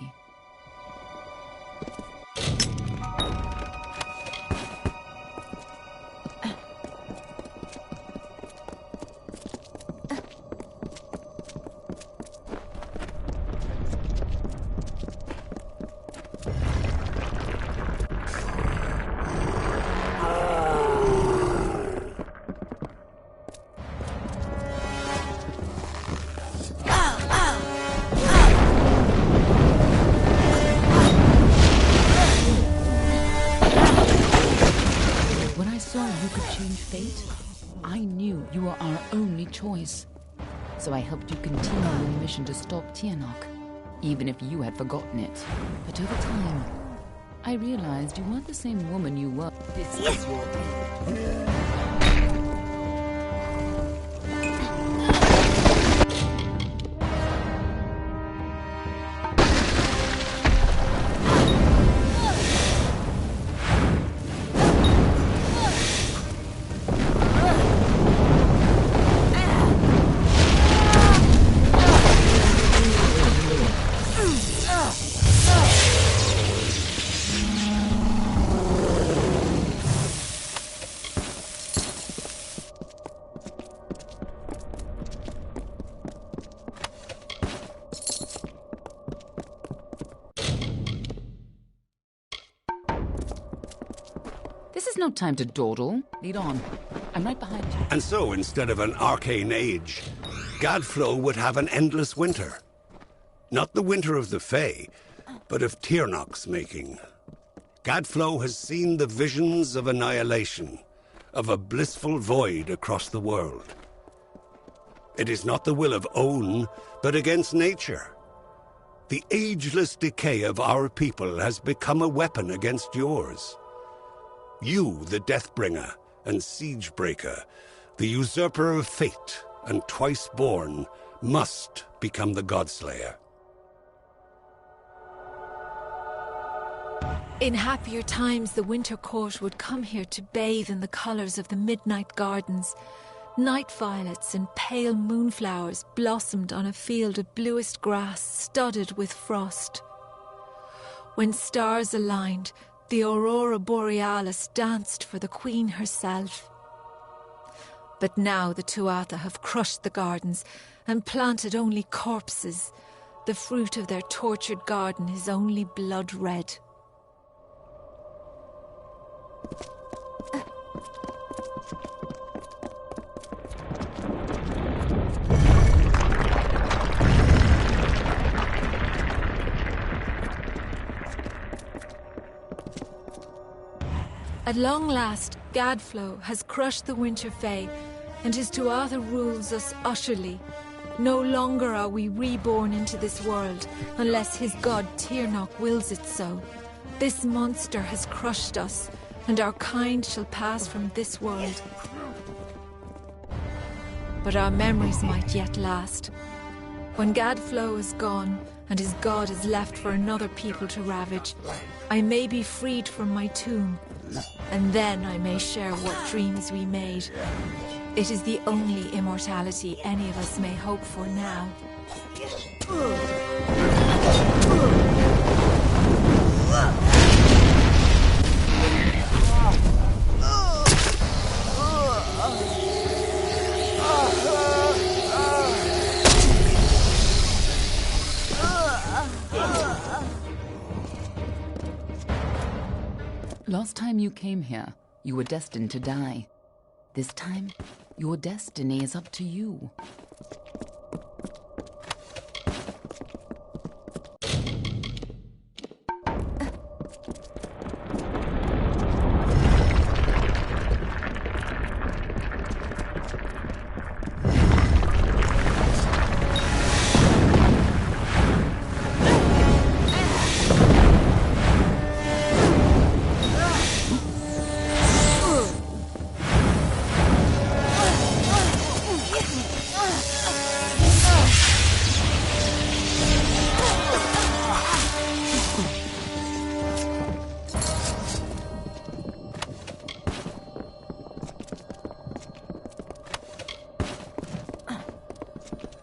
Choice. So I helped you continue your mission to stop Tiernok, even if you had forgotten it. But over time, I realized you weren't the same woman you were. This is your end. No time to dawdle. Lead on. I'm right behind you. And so, instead of an arcane age, Gadflow would have an endless winter. Not the winter of the Fae, but of Tiernok's making. Gadflow has seen the visions of annihilation, of a blissful void across the world. It is not the will of Own, but against nature. The ageless decay of our people has become a weapon against yours. You, the Deathbringer and Siegebreaker, the usurper of fate and twice born, must become the Godslayer. In happier times, the Winter Court would come here to bathe in the colours of the midnight gardens. Night violets and pale moonflowers blossomed on a field of bluest grass studded with frost. When stars aligned, the Aurora Borealis danced for the Queen herself. But now the Tuatha have crushed the gardens and planted only corpses. The fruit of their tortured garden is only blood red. At long last, Gadflow has crushed the Winter Fae, and his Tuatha rules us utterly. No longer are we reborn into this world, unless his god Tirnoch wills it so. This monster has crushed us, and our kind shall pass from this world. But our memories might yet last. When Gadflow is gone, and his god is left for another people to ravage, I may be freed from my tomb, and then I may share what dreams we made. It is the only immortality any of us may hope for now. Last time you came here, you were destined to die. This time, your destiny is up to you.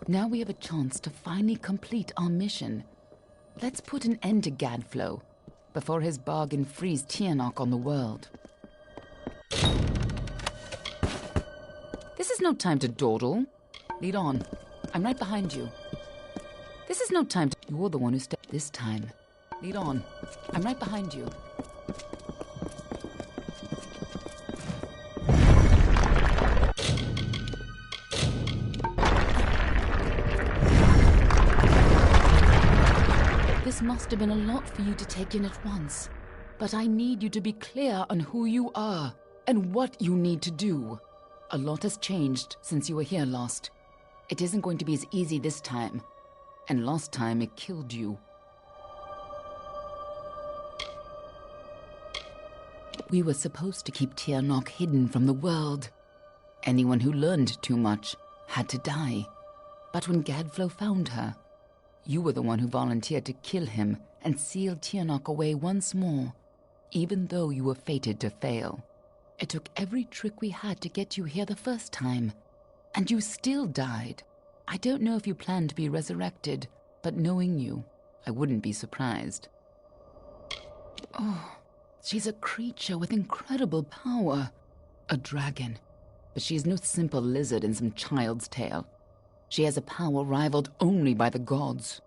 Now we have a chance to finally complete our mission. Let's put an end to Gadflow before his bargain frees Tirnoch on the world. This is no time to dawdle. Lead on. I'm right behind you. This is no time to... You're the one who stepped this time. Lead on. I'm right behind you. This must have been a lot for you to take in at once. But I need you to be clear on who you are and what you need to do. A lot has changed since you were here last. It isn't going to be as easy this time. And last time it killed you. We were supposed to keep Tirnoch hidden from the world. Anyone who learned too much had to die. But when Gadflow found her, you were the one who volunteered to kill him and seal Tirnoch away once more, even though you were fated to fail. It took every trick we had to get you here the first time, and you still died. I don't know if you plan to be resurrected, but knowing you, I wouldn't be surprised. Oh, she's a creature with incredible power. A dragon, but she is no simple lizard in some child's tale. She has a power rivaled only by the gods.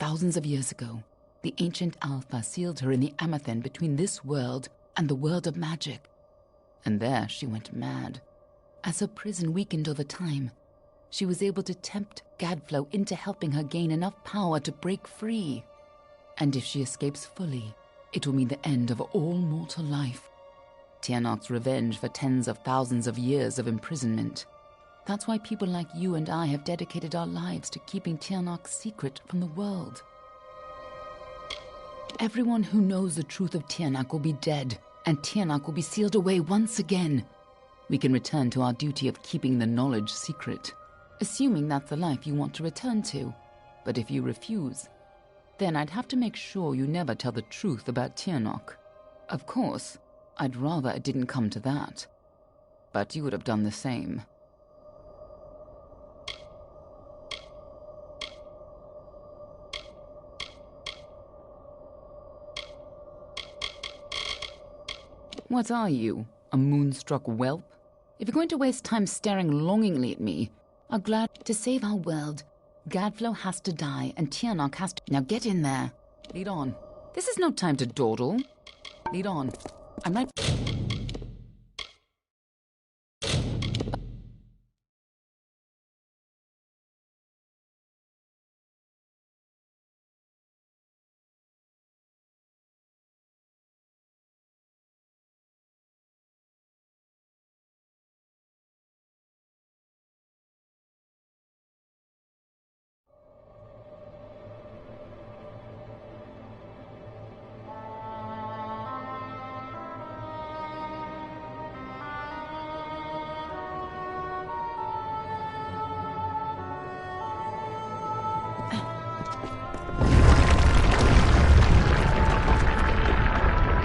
Thousands of years ago, the ancient Alpha sealed her in the Amethyst between this world and the world of magic. And there she went mad. As her prison weakened over time, she was able to tempt Gadflow into helping her gain enough power to break free. And if she escapes fully, it will mean the end of all mortal life. Tirnoch's revenge for tens of thousands of years of imprisonment. That's why people like you and I have dedicated our lives to keeping Tirnoch secret from the world. Everyone who knows the truth of Tirnoch will be dead, and Tirnoch will be sealed away once again. We can return to our duty of keeping the knowledge secret, assuming that's the life you want to return to. But if you refuse, then I'd have to make sure you never tell the truth about Tirnoch. Of course, I'd rather it didn't come to that. But you would have done the same. What are you, a moonstruck whelp? If you're going to waste time staring longingly at me, I'm glad to save our world. Gadflow has to die, and Tiernok has to... Now get in there. Lead on. This is no time to dawdle. Lead on. I'm right...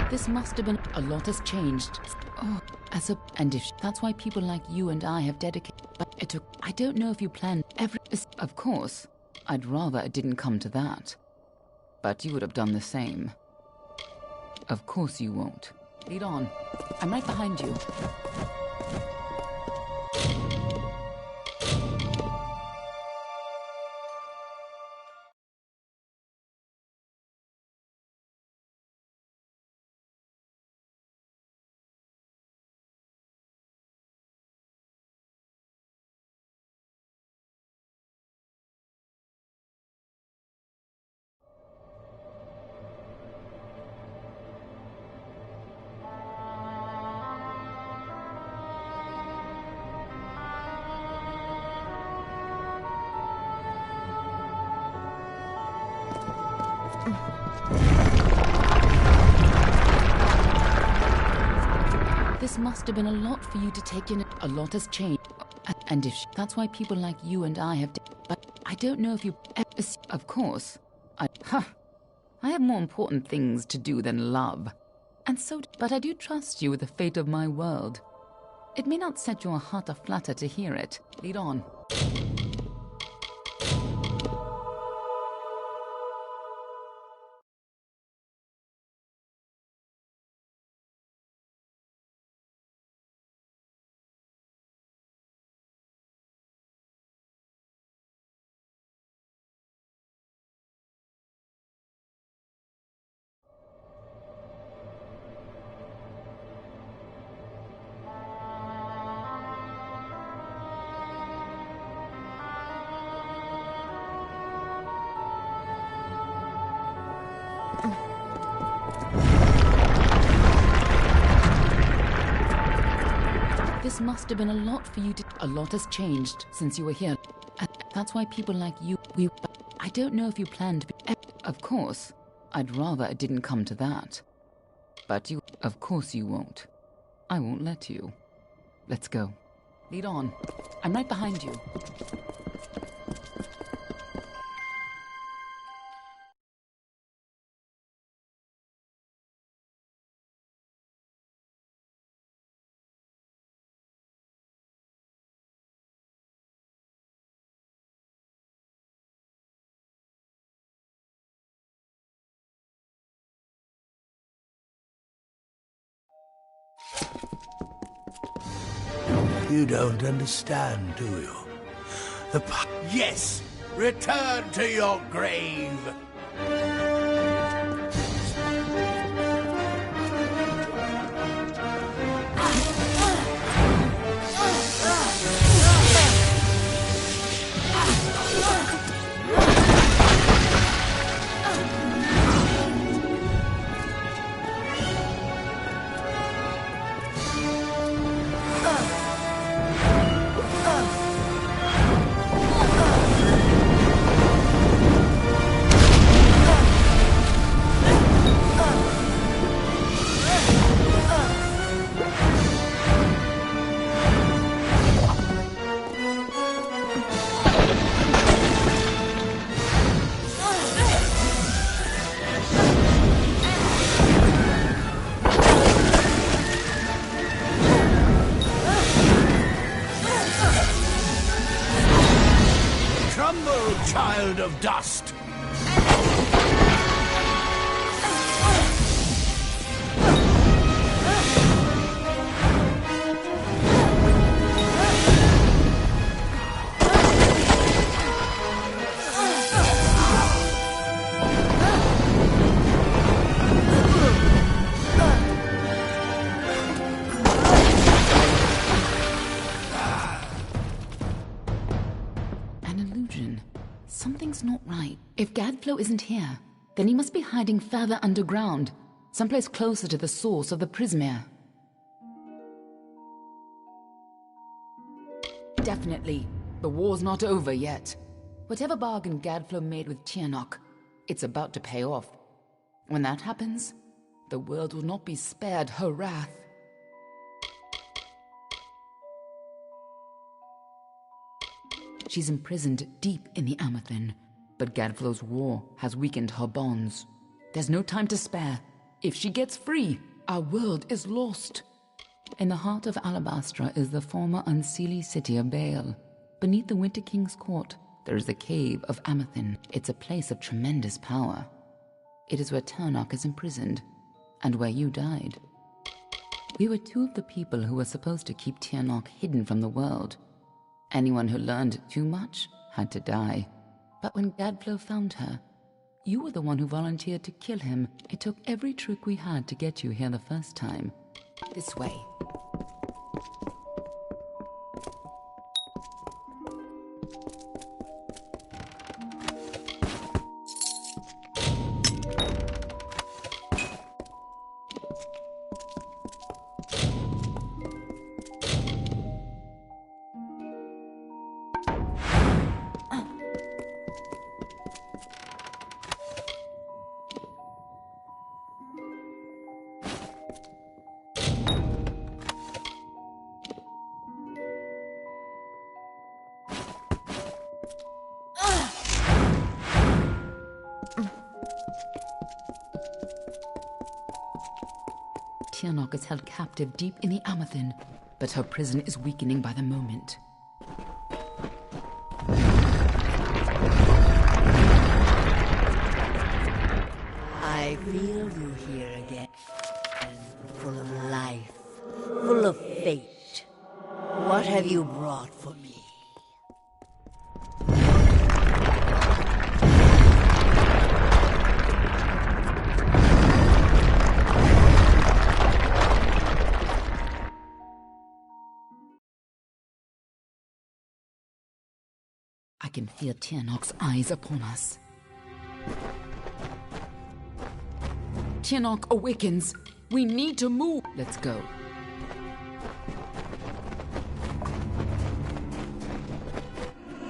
This must have been... A lot has changed. Oh, and if... That's why people like you and I have dedicated... But it took... I don't know if you planned every... Of course. I'd rather it didn't come to that. But you would have done the same. Of course you won't. Lead on. I'm right behind you. This must have been a lot for you to take in. A lot has changed. And if... That's why people like you and I have... But I don't know if you... Of course. I have more important things to do than love. And so... But I do trust you with the fate of my world. It may not set your heart aflutter to hear it. Lead on. This must have been a lot for you to... A lot has changed since you were here. That's why people like you... I don't know if you planned to be... Of course. I'd rather it didn't come to that. But you... Of course you won't. I won't let you. Let's go. Lead on. I'm right behind you. You don't understand, do you? Yes! Return to your grave! Child of dust! Something's not right. If Gadflow isn't here, then he must be hiding further underground, someplace closer to the source of the Prismere. Definitely. The war's not over yet. Whatever bargain Gadflow made with Tiernok, it's about to pay off. When that happens, the world will not be spared her wrath. She's imprisoned deep in the Amathin, but Gadflow's war has weakened her bonds. There's no time to spare. If she gets free, our world is lost. In the heart of Alabastra is the former unseelie city of Baal. Beneath the Winter King's court, there is the Cave of Amathin. It's a place of tremendous power. It is where Tiernok is imprisoned, and where you died. We were two of the people who were supposed to keep Tiernok hidden from the world. Anyone who learned too much had to die. But when Gadflow found her, you were the one who volunteered to kill him. It took every trick we had to get you here the first time. This way. Tiernok is held captive deep in the Amathin, but her prison is weakening by the moment. I feel you here again, full of life, full of fate. What have you brought for me? I can feel Tiernok's eyes upon us. Tiernok awakens. We need to move. Let's go.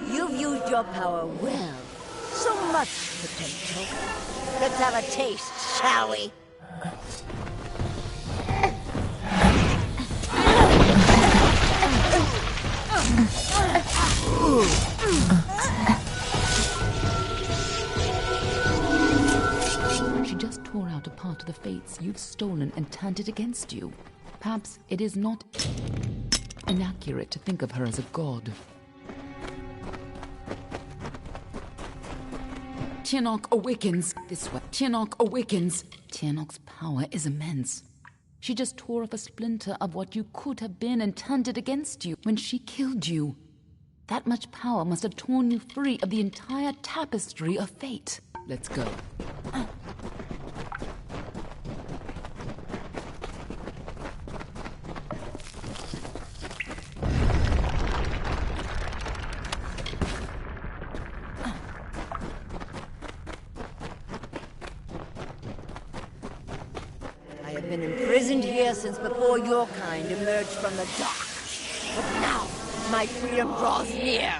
You've used your power well. So much potential. Let's have a taste, shall we? She just tore out a part of the fates you've stolen and turned it against you. Perhaps it is not inaccurate to think of her as a god. Tiernok awakens. This way. Tiernok awakens. Tiernok's power is immense. She just tore off a splinter of what you could have been and turned it against you when she killed you. That much power must have torn you free of the entire tapestry of fate. Let's go. I have been imprisoned here since before your kind emerged from the dark. But now, my freedom draws near.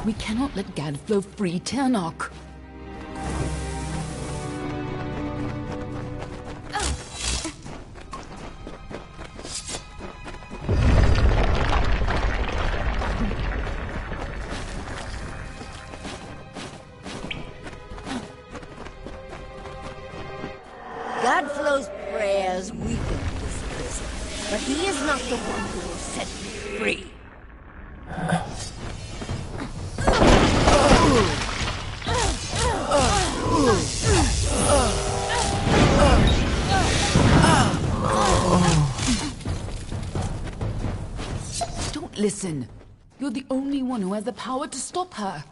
We cannot let Gadflow free Tiernok. Gadflow's prayers weaken this prison, but he is not the one who will set me free. Don't listen. You're the only one who has the power to stop her.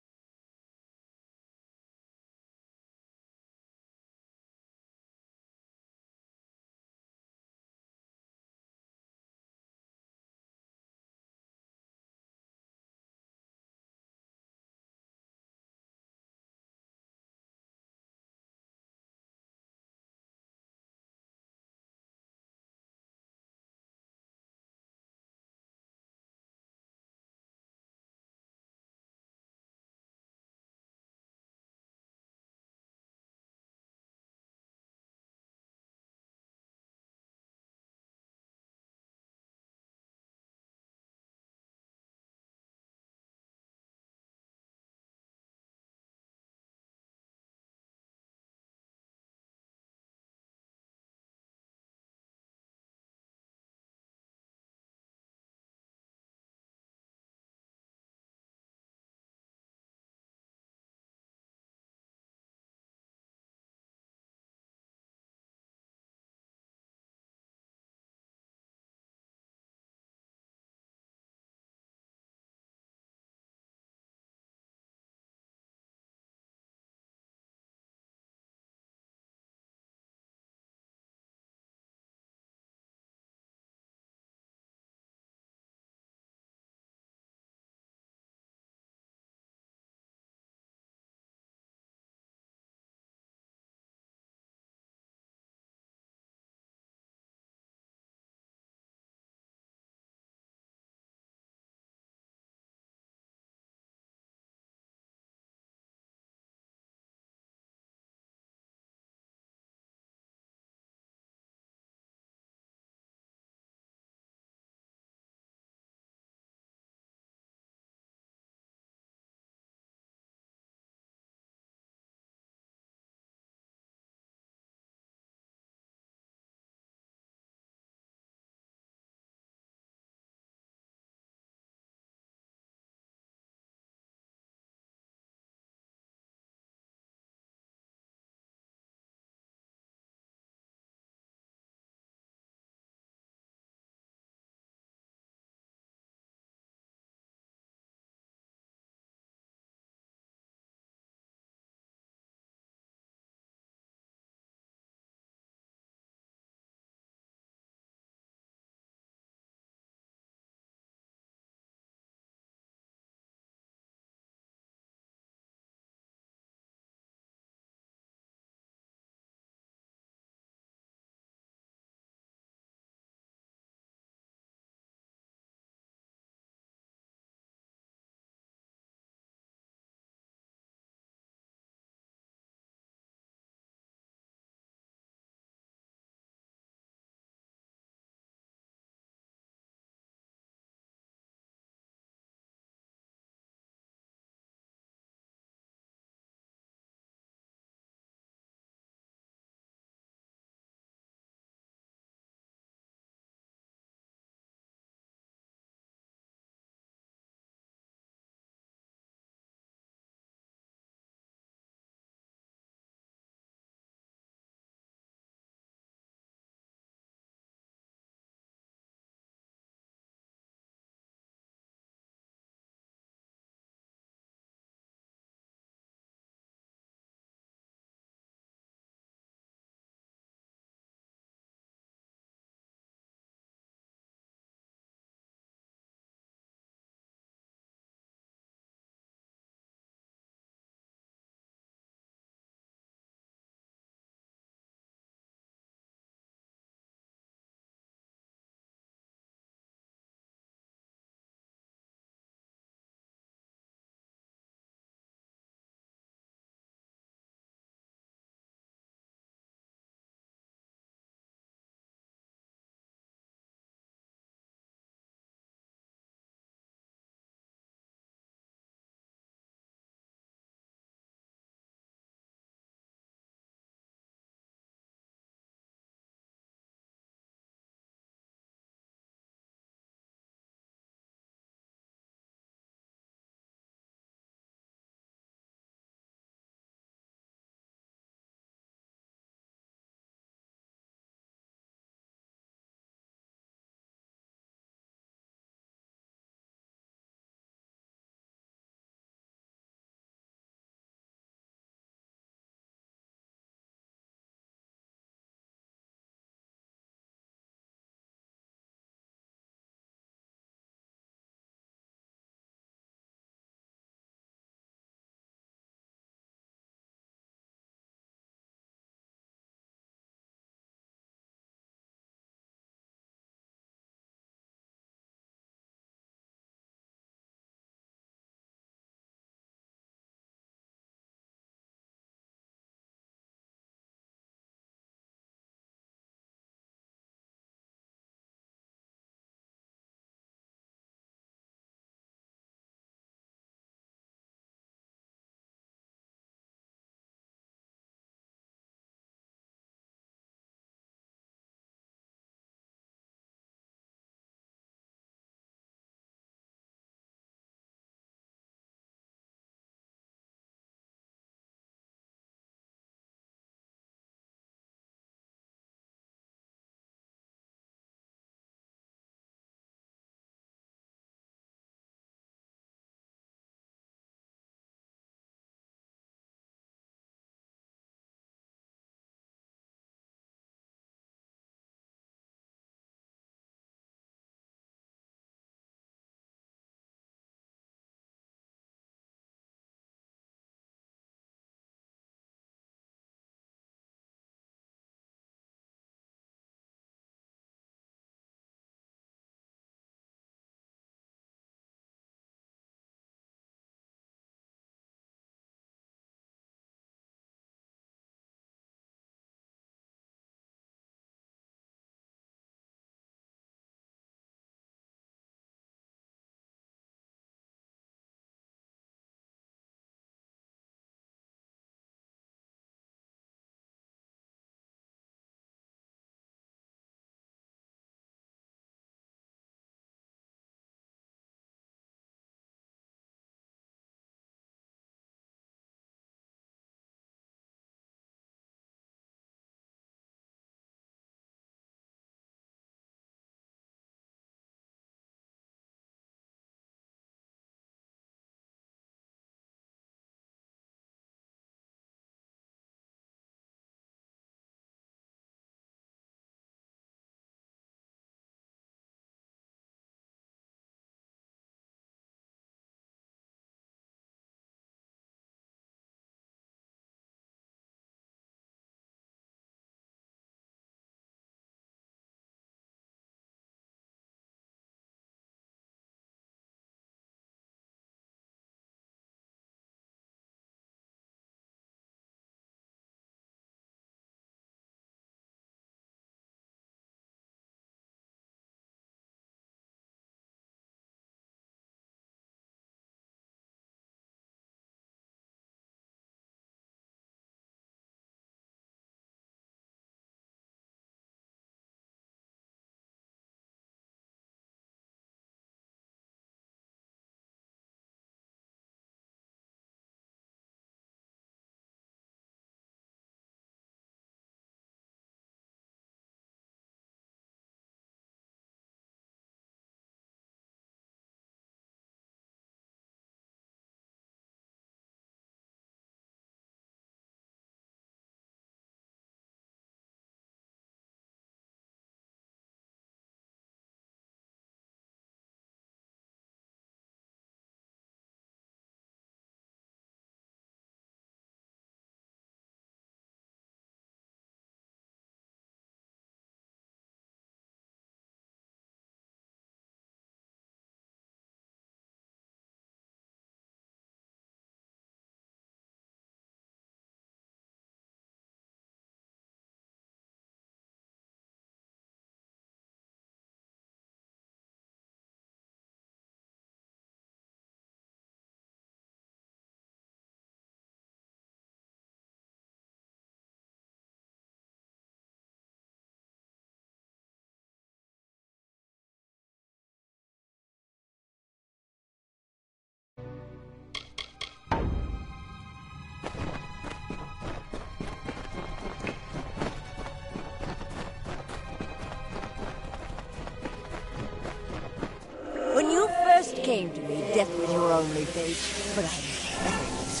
came to me death was your only fate, but I was better this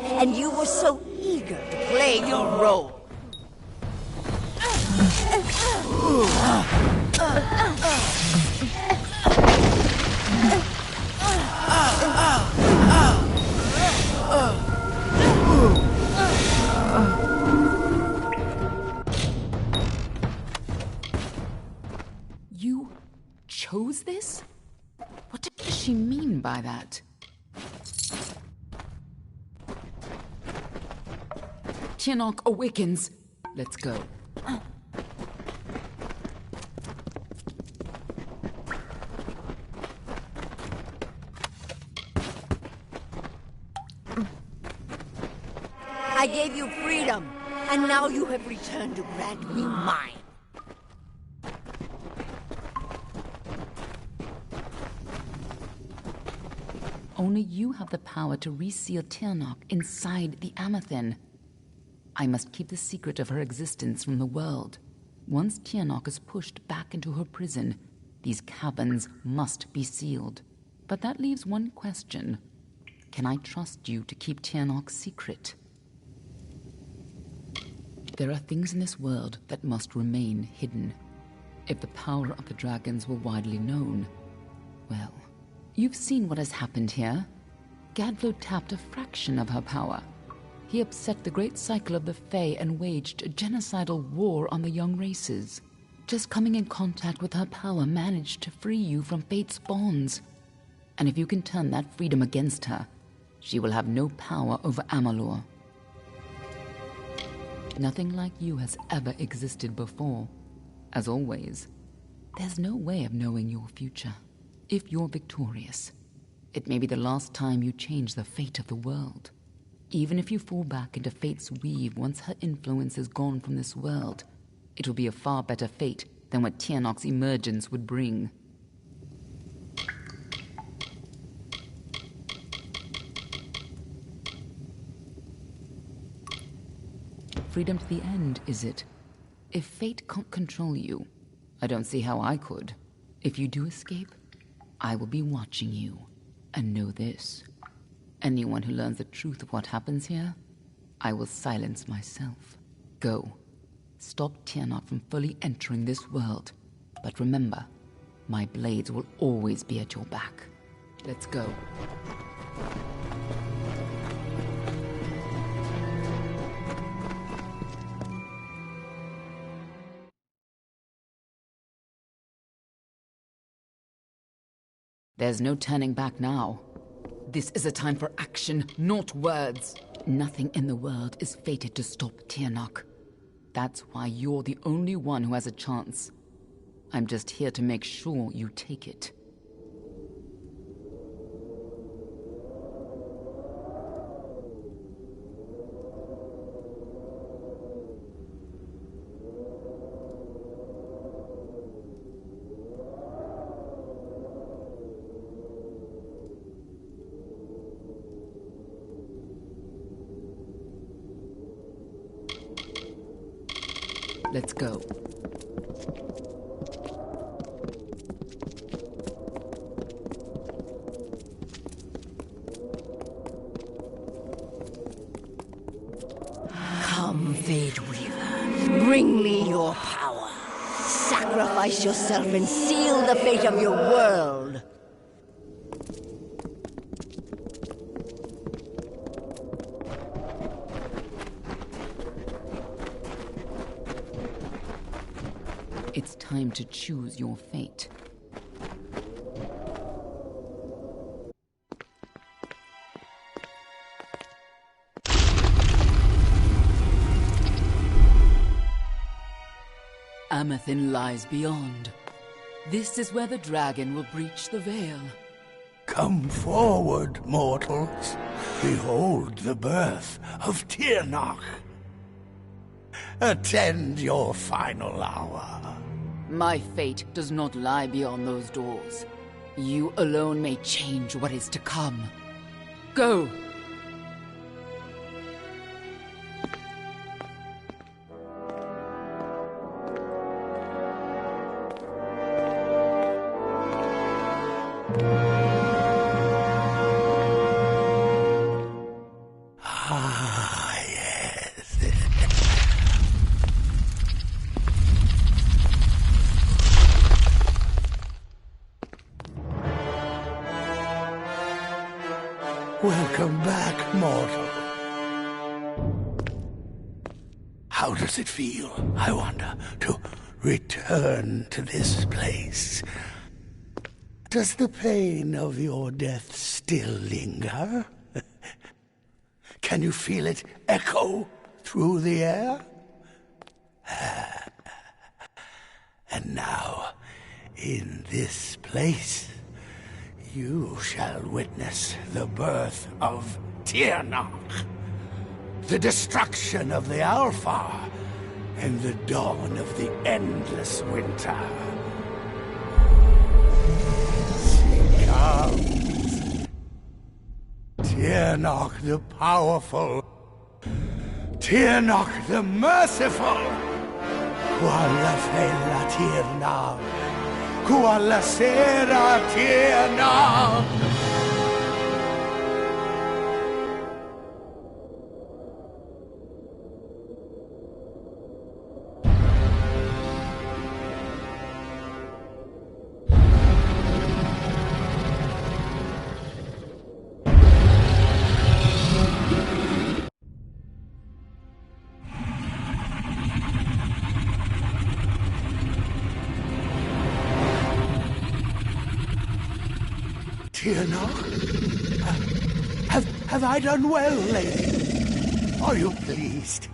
week. And you were so eager to play your role. You chose this? What does she mean by that? Tianok awakens. Let's go. I gave you freedom, and now you have returned to grant me mine. Only you have the power to reseal Tianok inside the Amathen. I must keep the secret of her existence from the world. Once Tianok is pushed back into her prison, these caverns must be sealed. But that leaves one question. Can I trust you to keep Tianok's secret? There are things in this world that must remain hidden. If the power of the dragons were widely known, well, you've seen what has happened here. Gadflo tapped a fraction of her power. He upset the great cycle of the Fae and waged a genocidal war on the young races. Just coming in contact with her power managed to free you from fate's bonds. And if you can turn that freedom against her, she will have no power over Amalur. Nothing like you has ever existed before. As always, there's no way of knowing your future. If you're victorious, it may be the last time you change the fate of the world. Even if you fall back into fate's weave once her influence is gone from this world, it will be a far better fate than what Tianok's emergence would bring. Freedom to the end, is it? If fate can't control you, I don't see how I could. If you do escape, I will be watching you. And know this. Anyone who learns the truth of what happens here, I will silence myself. Go. Stop Tianok from fully entering this world. But remember, my blades will always be at your back. Let's go. There's no turning back now. This is a time for action, not words. Nothing in the world is fated to stop Tianok. That's why you're the only one who has a chance. I'm just here to make sure you take it. Let's go. Come, Fate Weaver. Bring me your power. Sacrifice yourself and seal the fate of your world. It's time to choose your fate. Amathen lies beyond. This is where the dragon will breach the veil. Come forward, mortals. Behold the birth of Tianok. Attend your final hour. My fate does not lie beyond those doors. You alone may change what is to come. Go! Welcome back, mortal. How does it feel, I wonder, to return to this place? Does the pain of your death still linger? Can you feel it echo through the air? And now, in this place, you shall witness the birth of Tirnoch, the destruction of the Alpha, and the dawn of the endless winter. She comes. Tirnoch the powerful, Tirnoch the merciful. Qualla fella Tirnoch, qualla sera Tirnoch. Have I done well, lady? Are you pleased?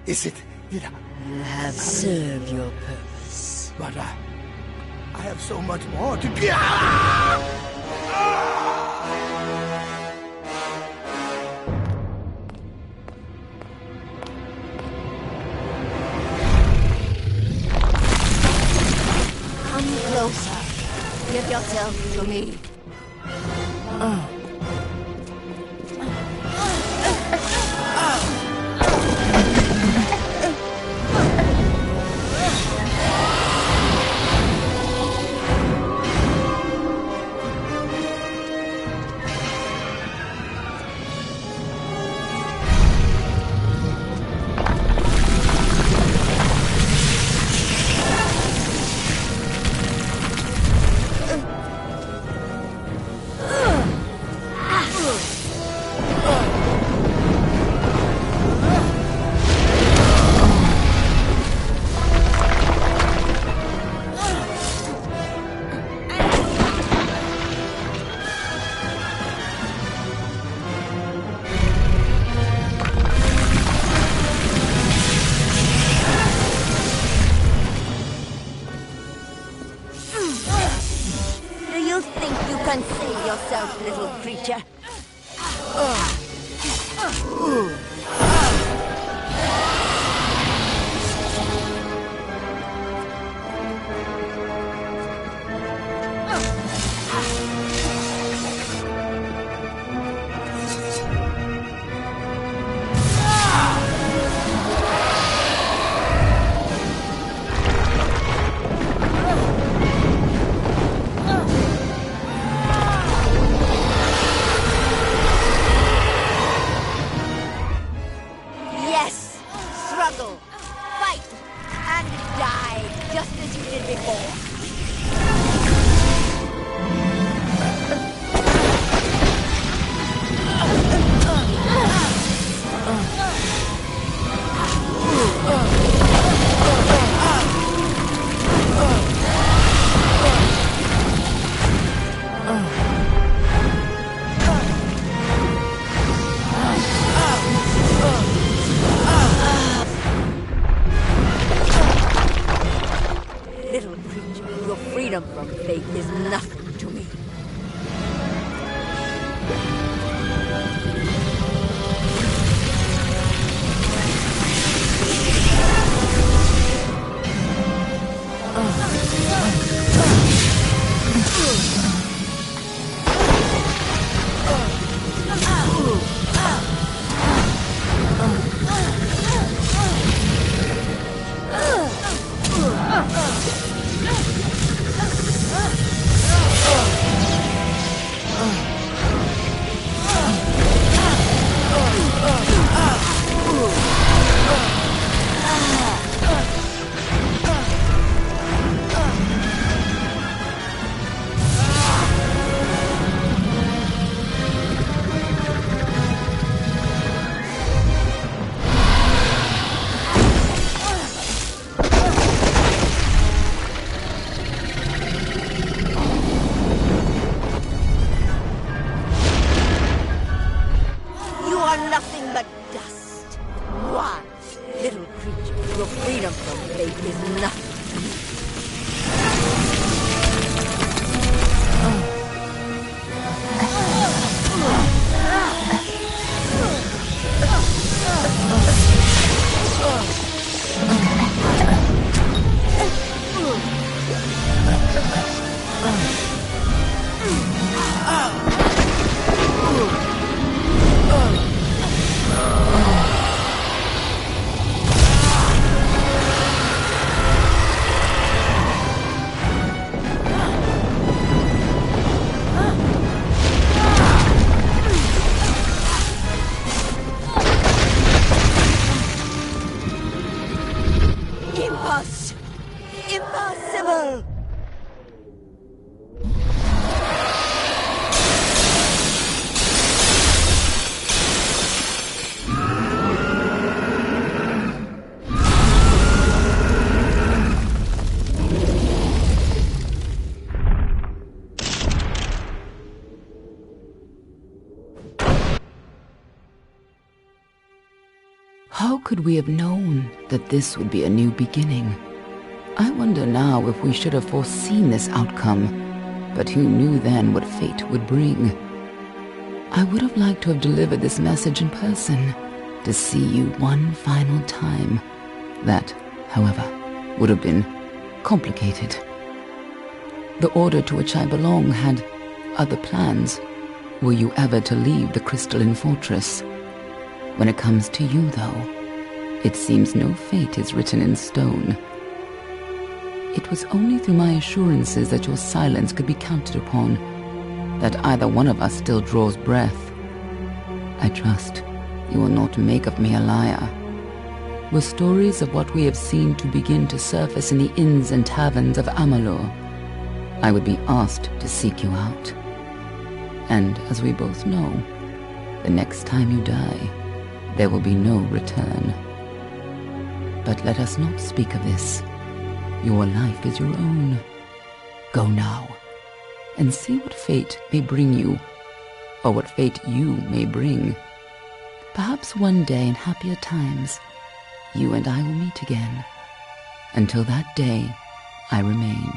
Is it that You have served your purpose. But I have so much more to give. Come closer. Give yourself to me. Little creature. are nothing but dust. Why, little creature, your freedom from fate is nothing. Impossible! How could we have known that this would be a new beginning? I wonder now if we should have foreseen this outcome, but who knew then what fate would bring? I would have liked to have delivered this message in person, to see you one final time. That, however, would have been complicated. The order to which I belong had other plans. Were you ever to leave the crystalline fortress? When it comes to you, though, it seems no fate is written in stone. It was only through my assurances that your silence could be counted upon that either one of us still draws breath. I trust you will not make of me a liar. Were stories of what we have seen to begin to surface in the inns and taverns of Amalur, I would be asked to seek you out. And as we both know, the next time you die, there will be no return. But let us not speak of this. Your life is your own. Go now, and see what fate may bring you, or what fate you may bring. Perhaps one day in happier times, you and I will meet again. Until that day, I remain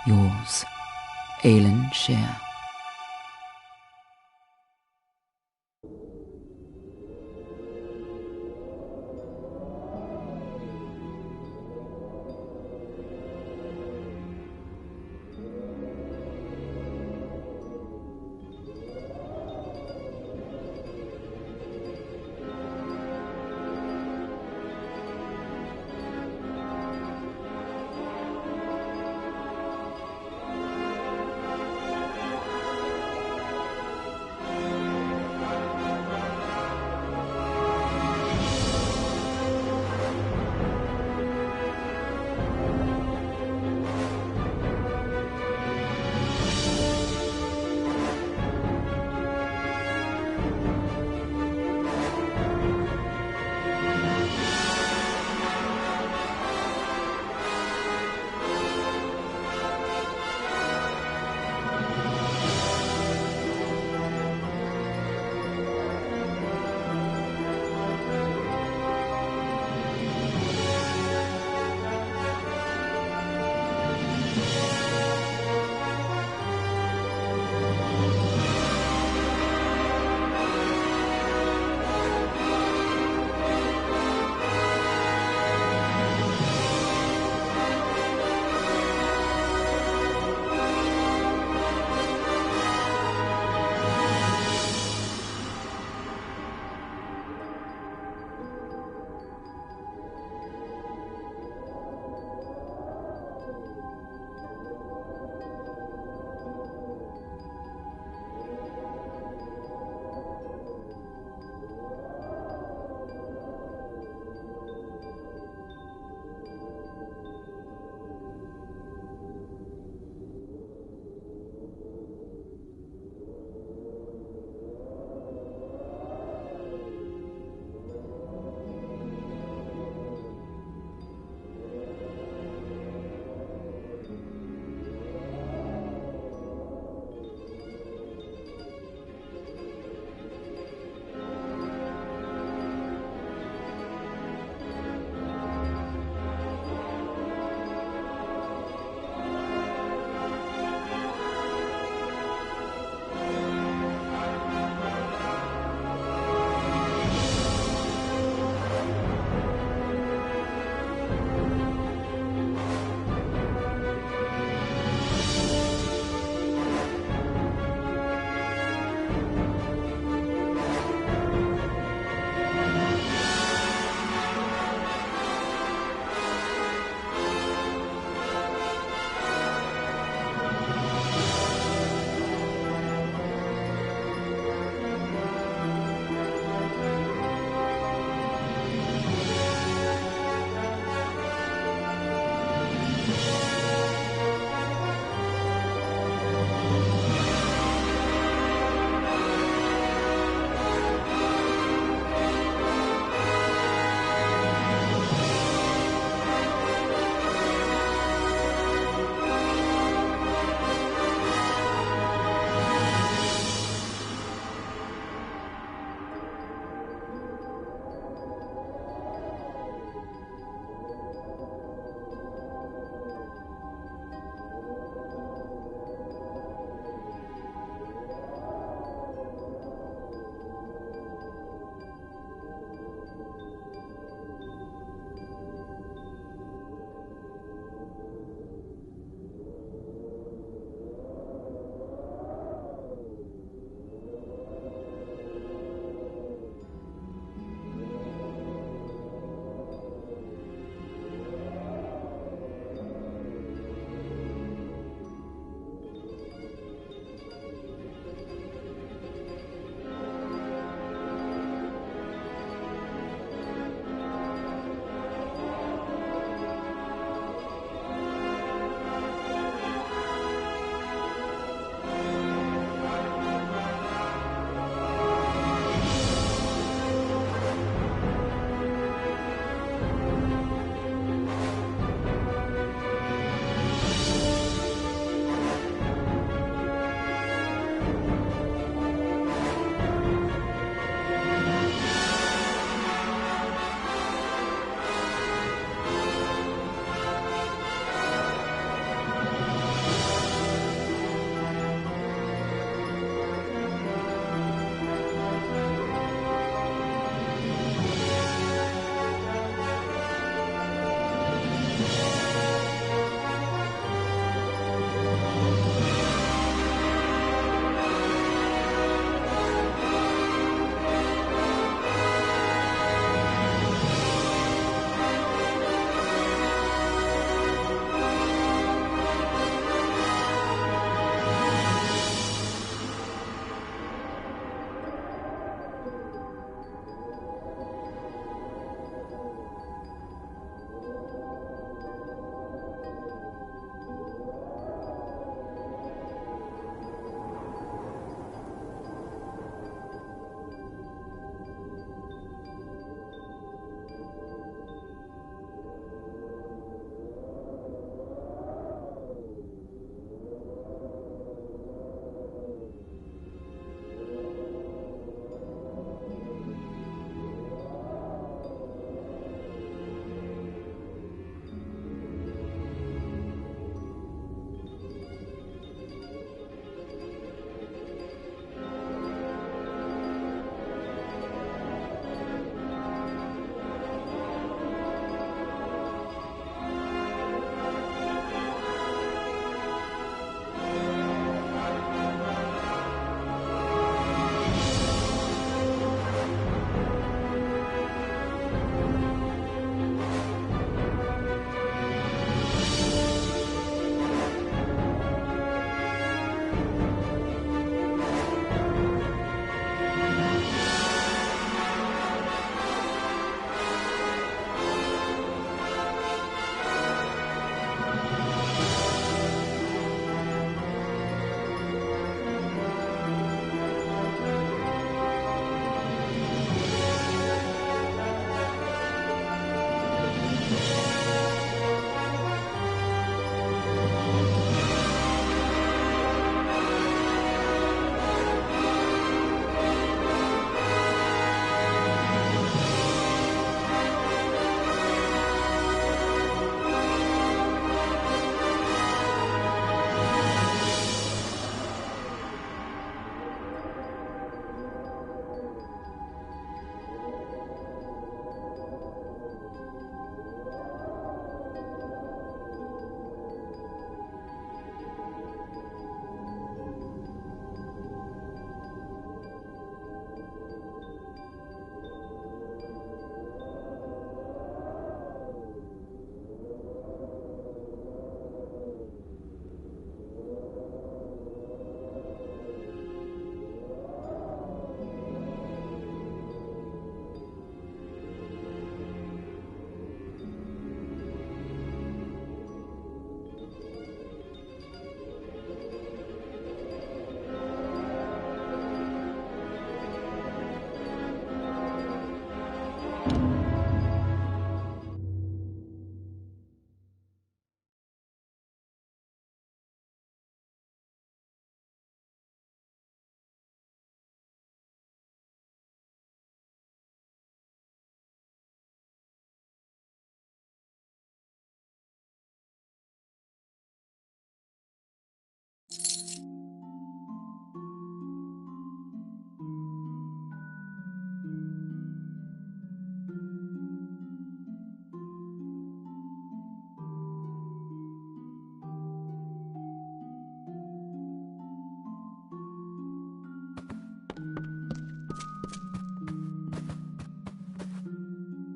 yours, Aelin Shear.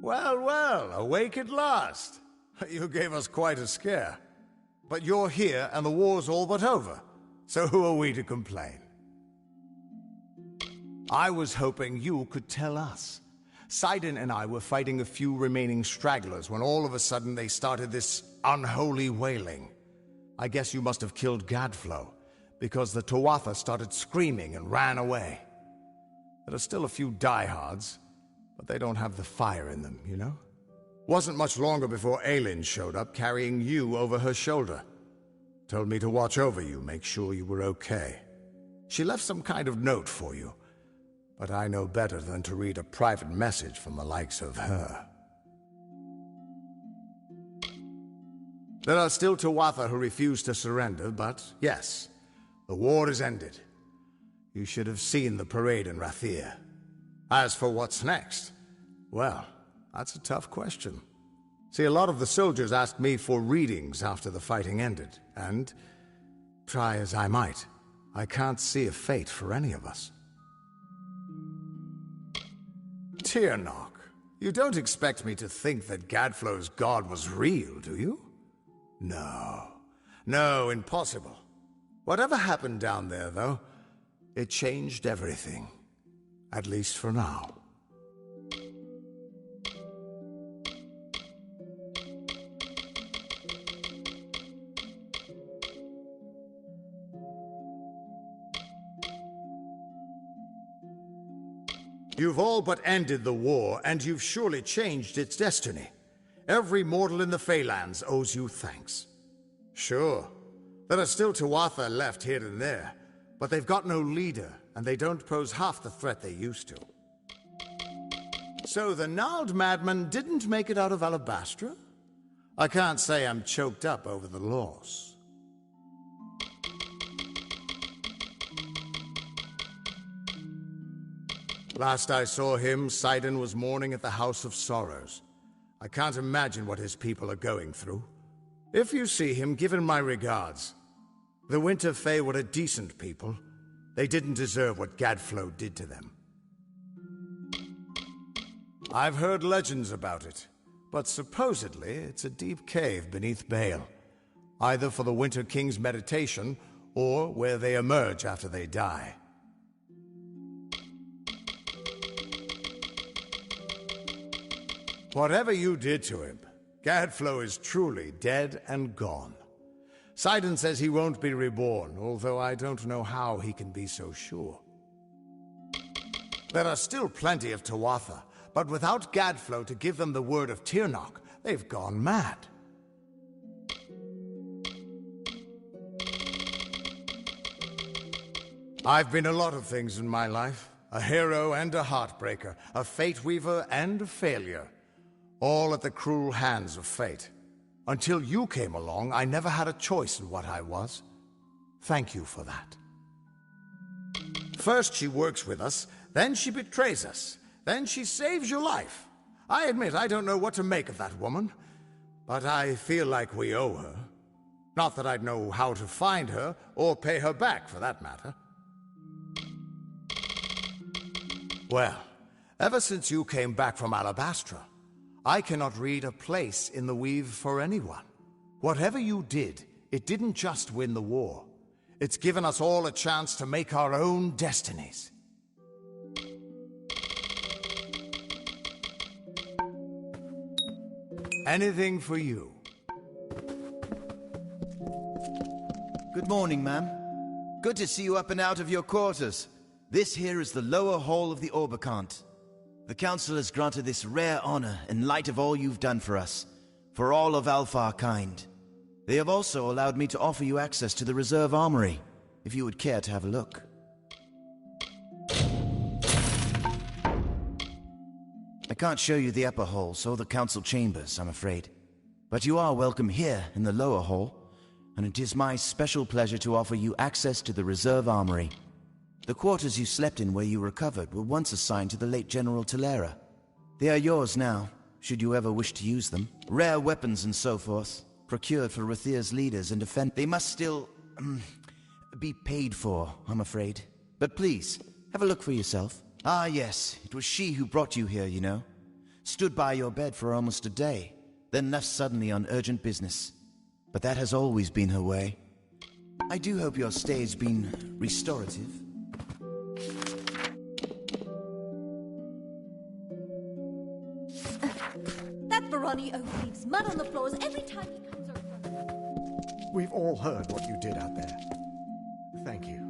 Well, well, awake at last. You gave us quite a scare. But you're here and the war's all but over. So who are we to complain? I was hoping you could tell us. Sidon and I were fighting a few remaining stragglers when all of a sudden they started this unholy wailing. I guess you must have killed Gadflow, because the Tuatha started screaming and ran away. There are still a few diehards, but they don't have the fire in them, you know? Wasn't much longer before Aelin showed up carrying you over her shoulder. Told me to watch over you, make sure you were okay. She left some kind of note for you, but I know better than to read a private message from the likes of her. There are still Tuatha who refuse to surrender, but yes, the war is ended. You should have seen the parade in Rathir. As for what's next, well, that's a tough question. See, a lot of the soldiers asked me for readings after the fighting ended, and, try as I might, I can't see a fate for any of us. Tirnoch, you don't expect me to think that Gadflow's god was real, do you? No, impossible. Whatever happened down there, though, it changed everything. At least for now. You've all but ended the war, and you've surely changed its destiny. Every mortal in the Feylands owes you thanks. Sure, there are still Tuatha left here and there, but they've got no leader, and they don't pose half the threat they used to. So the gnarled madman didn't make it out of Alabastra? I can't say I'm choked up over the loss. Last I saw him, Sidon was mourning at the House of Sorrows. I can't imagine what his people are going through. If you see him, give him my regards. The Winter Fae were a decent people. They didn't deserve what Gadflow did to them. I've heard legends about it, but supposedly it's a deep cave beneath Bale, either for the Winter King's meditation or where they emerge after they die. Whatever you did to him, Gadflow is truly dead and gone. Sidon says he won't be reborn, although I don't know how he can be so sure. There are still plenty of Tuatha, but without Gadflow to give them the word of Tirnoch, they've gone mad. I've been a lot of things in my life. A hero and a heartbreaker, a fate weaver and a failure. All at the cruel hands of fate. Until you came along, I never had a choice in what I was. Thank you for that. First she works with us, then she betrays us, then she saves your life. I admit I don't know what to make of that woman, but I feel like we owe her. Not that I'd know how to find her, or pay her back for that matter. Well, ever since you came back from Alabastra, I cannot read a place in the Weave for anyone. Whatever you did, it didn't just win the war. It's given us all a chance to make our own destinies. Anything for you. Good morning, ma'am. Good to see you up and out of your quarters. This here is the lower hall of the Orbicant. The Council has granted this rare honor in light of all you've done for us, for all of Alfar kind. They have also allowed me to offer you access to the Reserve Armory, if you would care to have a look. I can't show you the upper halls or the Council chambers, I'm afraid. But you are welcome here in the lower hall, and it is my special pleasure to offer you access to the Reserve Armory. The quarters you slept in where you recovered were once assigned to the late General Talera. They are yours now, should you ever wish to use them. Rare weapons and so forth, procured for Rathir's leaders and defend. They must still, be paid for, I'm afraid. But please, have a look for yourself. Ah yes, it was she who brought you here, you know. stood by your bed for almost a day, then left suddenly on urgent business. But that has always been her way. I do hope your stay's been restorative. That Veronio leaves mud on the floors every time he comes over. We've all heard what you did out there. Thank you.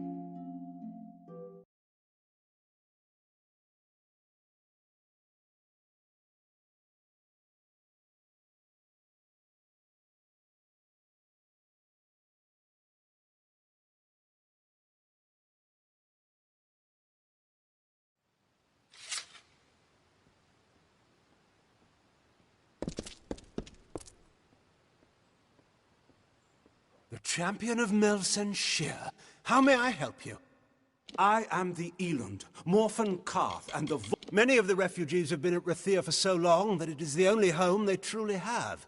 The champion of Melsenshire. How may I help you? I am the Elund, Morphin Karth, and the Many of the refugees have been at Rathir for so long that it is the only home they truly have.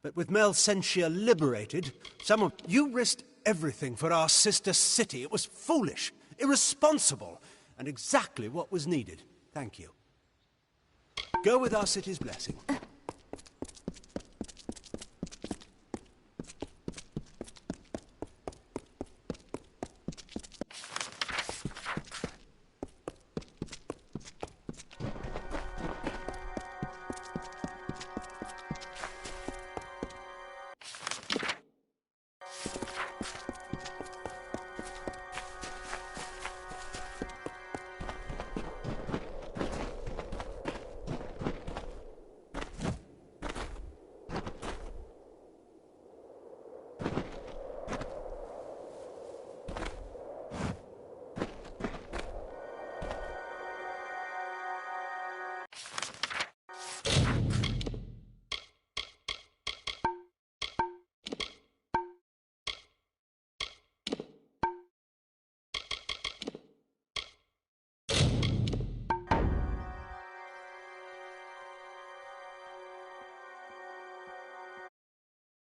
But with Melsenshire liberated, You risked everything for our sister city. It was foolish, irresponsible, and exactly what was needed. Thank you. Go with our city's blessing.